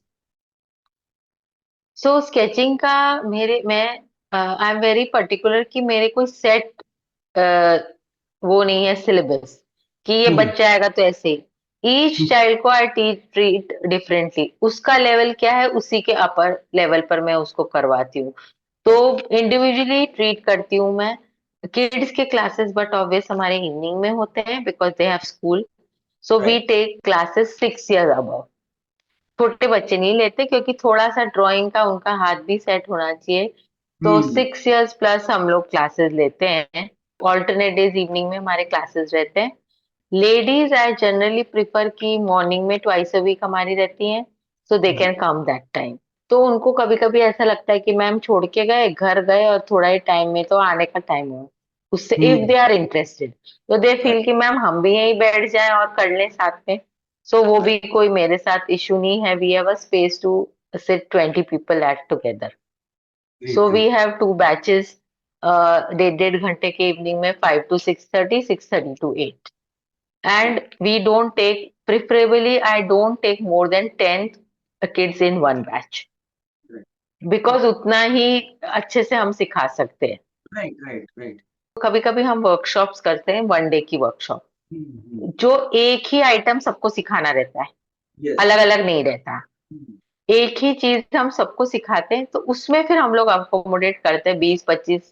So sketching का, मैं आई एम वेरी पर्टिकुलर कि मेरे कोई सेट वो नहीं है सिलेबस कि ये हम्म। बच्चा आएगा तो ऐसे ही। ईच चाइल्ड को आई टीच ट्रीट डिफरेंटली, उसका लेवल क्या है उसी के अपर लेवल पर मैं उसको करवाती हूँ। तो इंडिविजुअली ट्रीट करती हूँ मैं किड्स के क्लासेस, बट ऑब्वियस हमारे इवनिंग में होते हैं because they have school. So we right. Take classes 6 years above। छोटे बच्चे नहीं लेते क्योंकि थोड़ा सा ड्राइंग का उनका हाथ भी सेट होना चाहिए। तो हम्म। 6 years प्लस हम लोग क्लासेस लेते हैं। ऑल्टरनेट डेज इवनिंग में हमारे क्लासेस रहते हैं। लेडीज आई जनरली प्रिफर कि मॉर्निंग में ट्वाइस अ वीक हमारी रहती हैं, so they can come that time. तो उनको कभी कभी ऐसा लगता है कि मैम छोड़ के गए, घर गए और थोड़ा ही टाइम में तो आने का टाइम हो, उससे if hmm. They are interested तो दे फील कि मैम हम भी यहीं बैठ जाएं और कर लें साथ में। सो वो भी राइट। कोई मेरे साथ इशू नहीं है, we have a space to sit 20 people at together. Great, so we great. Have two batches, 1.5 घंटे के इवनिंग में, 5 to 6:30, 6:30 to 8। And we don't take, preferably I don't take more than 10 kids in one batch, because उतना ही अच्छे से हम सिखा सकते हैं। Right, right, right. कभी कभी हम वर्कशॉप्स करते हैं, 1 डे की वर्कशॉप, जो एक ही आइटम सबको सिखाना रहता है, यस। अलग अलग नहीं रहता। एक ही चीज हम सबको सिखाते हैं, तो उसमें फिर हम लोग अकोमोडेट करते हैं 20-25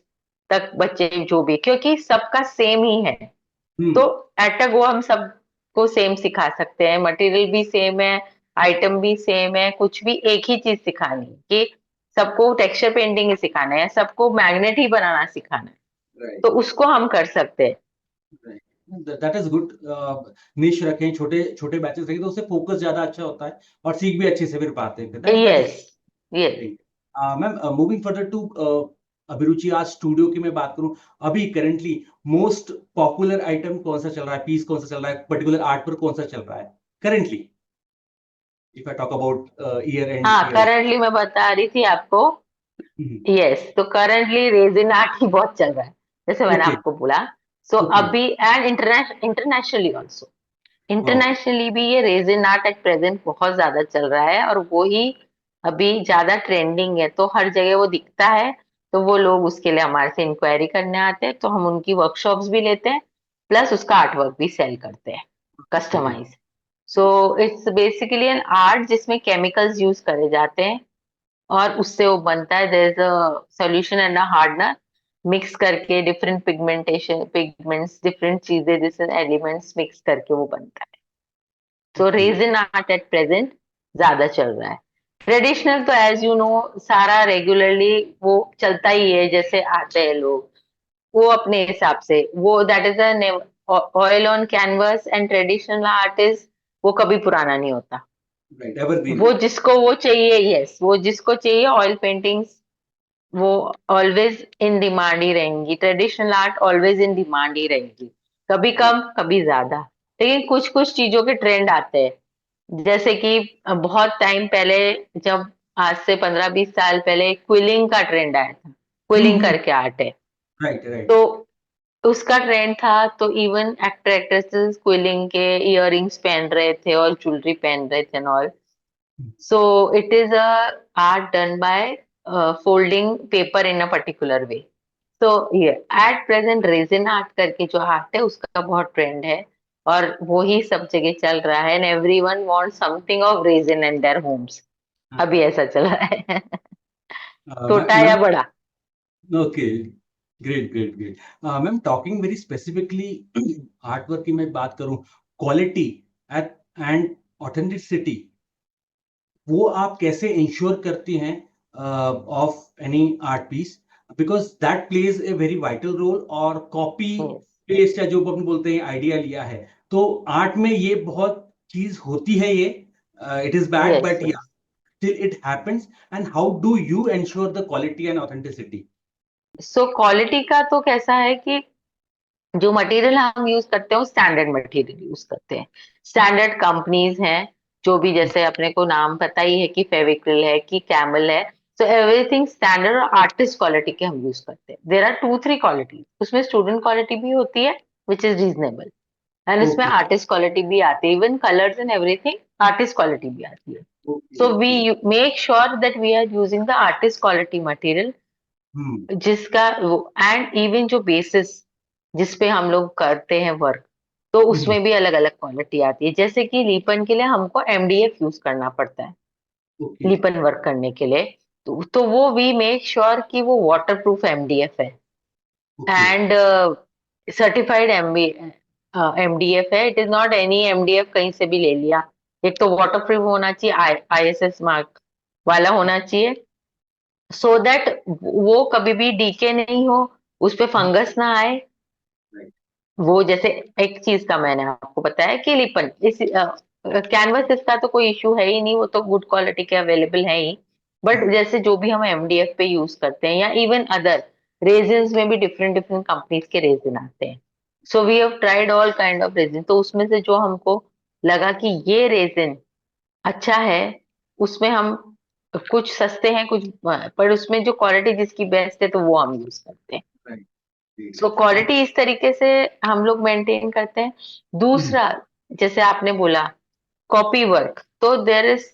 तक बच्चे जो भी, क्योंकि सबका सेम ही है। तो एट अ गो हम सबको सेम सिखा सकते हैं, मटेरियल भी सेम है, आइटम भी सेम है, कुछ भी एक ही चीज सिखानी है कि सबको टेक्सचर पेंटिंग ही सिखाना है, सबको मैग्नेट ही बनाना सिखाना है, राइट, तो उसको हम कर सकते हैं। राइट। That is good. निश रखें, छोटे छोटे बैचेस रखें तो उससे फोकस ज्यादा अच्छा होता है और सीख भी अच्छे से फिर पाते हैं। That that is yes. Yes. Great. Ma'am, moving further to Abhiruchi art studio की मैं बात करूं, अभी करेंटली मोस्ट पॉपुलर आइटम कौन सा चल रहा है, पीस कौन सा चल रहा है, पर्टिकुलर आर्ट पर कौन सा चल रहा है currently, if I talk about year and हाँ, ईयर? करंटली मैं बता रही थी आपको। यस, तो करंटली रेजिन आर्ट ही बहुत चल रहा है, जैसे मैंने ओके। आपको बोला। So okay. अभी and internationally also, wow. Internationally भी ये रेजिन आर्ट एट प्रेजेंट बहुत ज्यादा चल रहा है, और वो ही अभी ज्यादा ट्रेंडिंग है, तो हर जगह वो दिखता है। तो वो लोग उसके लिए हमारे से इंक्वायरी करने आते हैं, तो हम उनकी वर्कशॉप्स भी लेते हैं, प्लस उसका आर्ट वर्क भी सेल करते हैं, customise. So it's basically an art जिसमें केमिकल्स यूज करे जाते हैं, और उससे वो बनता है। There is a solution and a hardener, mix करके डिफरेंट पिगमेंटेशन, पिगमेंट्स, डिफरेंट चीजें जैसे एलिमेंट्स मिक्स करके वो बनता है। तो okay. Resin art at present ज्यादा चल रहा है। ट्रेडिशनल तो एज यू नो सारा रेगुलरली वो चलता ही है, जैसे आते हैं लोग वो अपने हिसाब से, वो that is oil on canvas, and traditional art is वो कभी पुराना नहीं होता। राइट, एवरग्रीन वो है। जिसको वो चाहिए, यस, वो जिसको चाहिए ऑयल पेंटिंग्स, वो ऑलवेज इन डिमांड ही रहेंगी। Traditional art always in demand ही रहेगी, कभी कम कभी ज्यादा। लेकिन कुछ कुछ चीजों के ट्रेंड आते हैं, जैसे कि बहुत टाइम पहले, जब आज से 15-20 साल पहले क्विलिंग का ट्रेंड आया था, क्विलिंग करके आर्ट है, राइट, राइट। तो उसका ट्रेंड था, तो इवन एक्टर एक्ट्रेसेस क्विलिंग के इयररिंग्स पहन रहे थे और ज्वेलरी पहन रहे थे और, so it is a art done by folding paper in a particular way. So yeah, at present resin art करके जो आर्ट है उसका बहुत ट्रेंड है, और वो ही सब जगह चल रहा है, and everyone want something of resin in their Holmes. अभी ऐसा चल रहा है छोटा या मैम। बड़ा। Okay. Great, great, great. Ma'am, talking very specifically art work की मैं बात करूं, क्वालिटी एंड ऑथेंटिसिटी, वो आप कैसे इंश्योर करती हैं of any art piece? Because that plays a very vital role. और कॉपी Yes, पेस्ट या जो अपन बोलते हैं आइडिया लिया है, तो आर्ट में ये बहुत चीज होती है, ये it is bad yes, but yes. still it happens. And how do you ensure the quality and authenticity? So quality का तो कैसा है कि जो मटेरियल हम यूज करते हैं वो स्टैंडर्ड मटेरियल यूज करते हैं। स्टैंडर्ड कंपनीज हैं, जो भी, जैसे अपने को नाम पता ही है कि फेविक्रिल है कि कैमल है। सो एवरीथिंग स्टैंडर्ड और आर्टिस्ट क्वालिटी के हम यूज करते हैं। देर आर 2-3 क्वालिटी, उसमें स्टूडेंट क्वालिटी भी होती है विच इज रीजनेबल, एंड इसमें Okay. आर्टिस्ट क्वालिटी भी आती है, even colours and everything artist quality भी आती है। Okay. So we Okay. Make sure that we are using the artist quality material, Hmm. जिसका एंड इवन जो बेसिस जिस पे हम लोग करते हैं वर्क, तो Hmm. उसमें भी अलग अलग क्वालिटी आती है। जैसे कि लीपन के लिए हमको एमडीएफ यूज करना पड़ता है, Okay. लीपन वर्क करने के लिए। तो वो वी मेक श्योर कि वो वाटर प्रूफ एमडीएफ है, Okay. एंड सर्टिफाइड एमडीएफ है। It is not any MDF कहीं से भी ले लिया। एक तो वाटर प्रूफ होना चाहिए, आईएसएस मार्क वाला होना चाहिए, सो दैट वो कभी भी डीके नहीं हो, उस पे फंगस ना आए। Right. वो जैसे एक चीज का मैंने आपको बताया कि लिपन इस कैनवस, इसका तो कोई इशू है ही नहीं, वो तो गुड क्वालिटी के अवेलेबल है ही। बट जैसे जो भी हम एमडीएफ पे यूज करते हैं, या इवन अदर रेजिन्स में भी डिफरेंट डिफरेंट कंपनीज के रेजिन आते हैं। So we have tried all kind of resin, तो उसमें से जो हमको लगा कि ये रेजिन अच्छा है, उसमें हम, कुछ सस्ते हैं कुछ, पर उसमें जो क्वालिटी जिसकी बेस्ट है तो वो हम यूज करते हैं। Right. Great. सो क्वालिटी इस तरीके से हम लोग मेंटेन करते हैं। Hmm. दूसरा, जैसे आपने बोला कॉपी वर्क, तो देर इज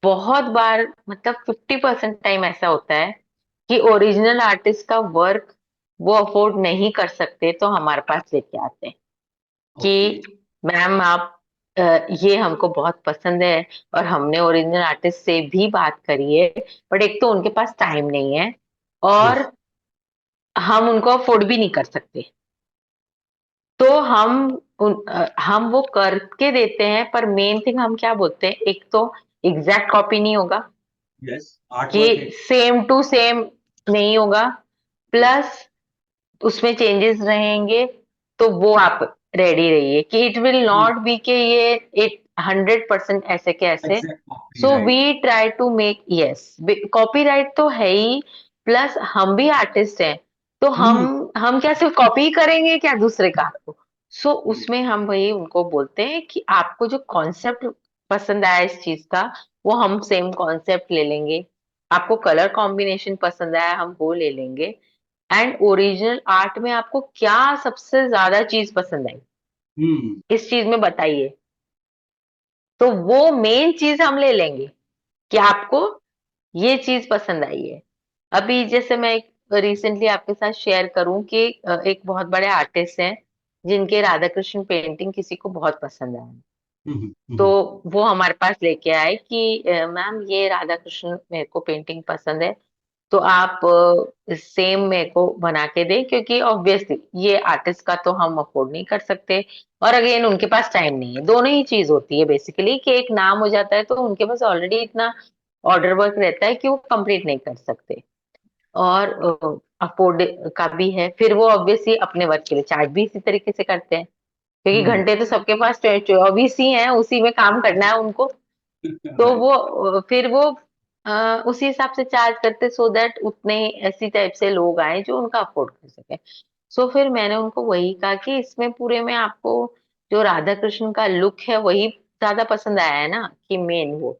बहुत बार, मतलब 50% टाइम ऐसा होता है कि ओरिजिनल आर्टिस्ट का वर्क वो अफोर्ड नहीं कर सकते, तो हमारे पास लेके आते हैं Okay. कि मैम आप, ये हमको बहुत पसंद है, और हमने ओरिजिनल आर्टिस्ट से भी बात करी है, बट एक तो उनके पास टाइम नहीं है, और Yes. हम उनको अफोर्ड भी नहीं कर सकते। तो हम वो करके देते हैं, पर मेन थिंग हम क्या बोलते हैं, एक तो एग्जैक्ट कॉपी नहीं होगा, Yes. Artwork कि है। सेम टू सेम नहीं होगा, प्लस उसमें चेंजेस रहेंगे, तो वो आप रेडी रहिए कि it will Hmm. Not be के ये इट 100% ऐसे के ऐसे। Exact copy, so right. We try to make, yes, copyright तो है ही, प्लस हम भी आर्टिस्ट हैं, तो हम्म हम क्या सिर्फ कॉपी करेंगे क्या दूसरे का को? सो उसमें हम वही उनको बोलते हैं कि आपको जो कॉन्सेप्ट पसंद आया इस चीज का, वो हम सेम कॉन्सेप्ट ले लेंगे। आपको कलर कॉम्बिनेशन पसंद आया, हम वो ले लेंगे। एंड ओरिजिनल आर्ट में आपको क्या सबसे ज्यादा चीज पसंद आई, हम्म इस चीज में बताइए। तो वो मेन चीज हम ले लेंगे कि आपको ये चीज पसंद आई है। अभी जैसे मैं एक रिसेंटली आपके साथ शेयर करूं कि एक बहुत बड़े आर्टिस्ट हैं जिनके राधा कृष्ण पेंटिंग किसी को बहुत पसंद आया। तो हम्म वो हमारे पास लेके आए कि मैम ये राधा कृष्ण मेरे को पेंटिंग पसंद है, तो आप सेम मेरे को बना के दें, क्योंकि ऑब्वियसली ये आर्टिस्ट का तो हम अफोर्ड नहीं कर सकते, और अगेन उनके पास टाइम नहीं है। दोनों ही चीज होती है बेसिकली कि एक नाम हो जाता है तो उनके पास ऑलरेडी इतना ऑर्डर वर्क रहता है कि वो कंप्लीट नहीं कर सकते, और अफोर्ड का भी है। फिर वो ऑब्वियसली अपने वर्क के लिए चार्ज भी इसी तरीके से करते हैं, क्योंकि हम्म घंटे तो सबके पास 24 ही हैं, उसी में काम करना है उनको। तो राइट वो फिर वो उसी हिसाब से चार्ज करते, सो दैट उतने ऐसी टाइप से लोग आए जो उनका अफोर्ड कर सके। सो फिर मैंने उनको वही कहा कि इसमें पूरे में आपको जो राधा कृष्ण का लुक है वही ज्यादा पसंद आया है ना, कि मेन वो,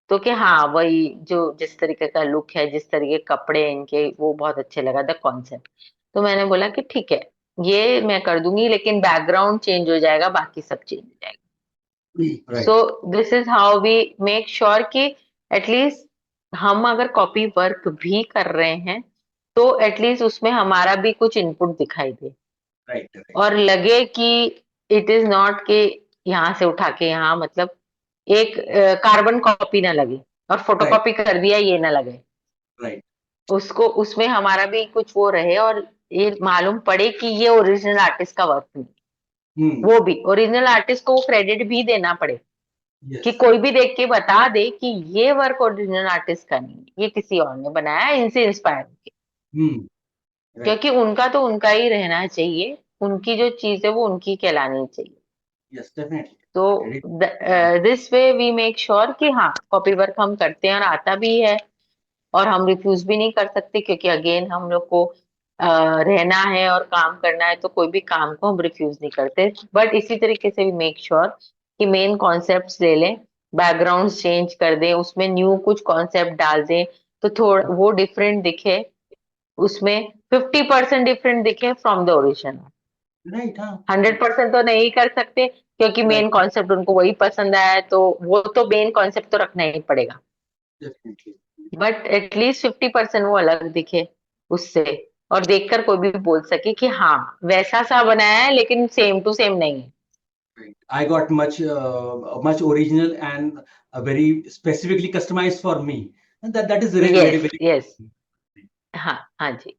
तो कि हाँ वही जो जिस तरीके का लुक है, जिस तरीके के कपड़े हैं इनके, वो बहुत अच्छे लगा द कॉन्सेप्ट। तो मैंने बोला कि ठीक है, ये मैं कर दूंगी, लेकिन बैकग्राउंड चेंज हो जाएगा, बाकी सब चेंज हो जाएगा। So right this is how we make sure कि एटलीस्ट हम अगर कॉपी वर्क भी कर रहे हैं तो एटलीस्ट उसमें हमारा भी कुछ इनपुट दिखाई दे, राइट राइट और लगे कि इट इज नॉट कि यहाँ से उठा के यहाँ, मतलब एक कार्बन कॉपी ना लगे और राइट फोटोकॉपी कर दिया ये ना लगे। राइट उसको उसमें हमारा भी कुछ वो रहे, और ये मालूम पड़े कि ये ओरिजिनल आर्टिस्ट का वर्क नहीं, हम्म वो भी ओरिजिनल आर्टिस्ट को वो क्रेडिट भी देना पड़े, कि यस कोई भी देख के बता दे कि ये वर्क ओरिजिनल आर्टिस्ट का नहीं है, ये किसी और ने बनाया है इनसे इंस्पायर होके। हम्म राइट क्योंकि उनका तो उनका ही रहना चाहिए, उनकी जो चीज है वो उनकी कहलानी चाहिए। यस डेफिनेटली तो credit this way we make sure कि हाँ कॉपी वर्क हम करते हैं और आता भी है, और हम रिफ्यूज भी नहीं कर सकते, क्योंकि अगेन हम लोग को रहना है और काम करना है, तो कोई भी काम को हम रिफ्यूज नहीं करते। बट इसी तरीके से भी मेक श्योर कि मेन कॉन्सेप्ट्स ले लें, बैकग्राउंड चेंज कर दें, उसमें न्यू कुछ कॉन्सेप्ट डाल दें, तो थोड़ा वो डिफरेंट दिखे, उसमें 50% डिफरेंट दिखे फ्रॉम द ओरिजिनल। राइट हाँ 100% तो नहीं कर सकते, क्योंकि राइट मेन कॉन्सेप्ट उनको वही पसंद आया है, तो वो तो मेन कॉन्सेप्ट तो रखना ही पड़ेगा। डेफिनेटली बट एटलीस्ट 50% वो अलग दिखे उससे, और देखकर कोई भी बोल सके कि हाँ वैसा सा बनाया है लेकिन सेम टू सेम नहीं है। right. I got much original and very specifically customized for me, and that is very yes very very yes, हाँ हाँ जी।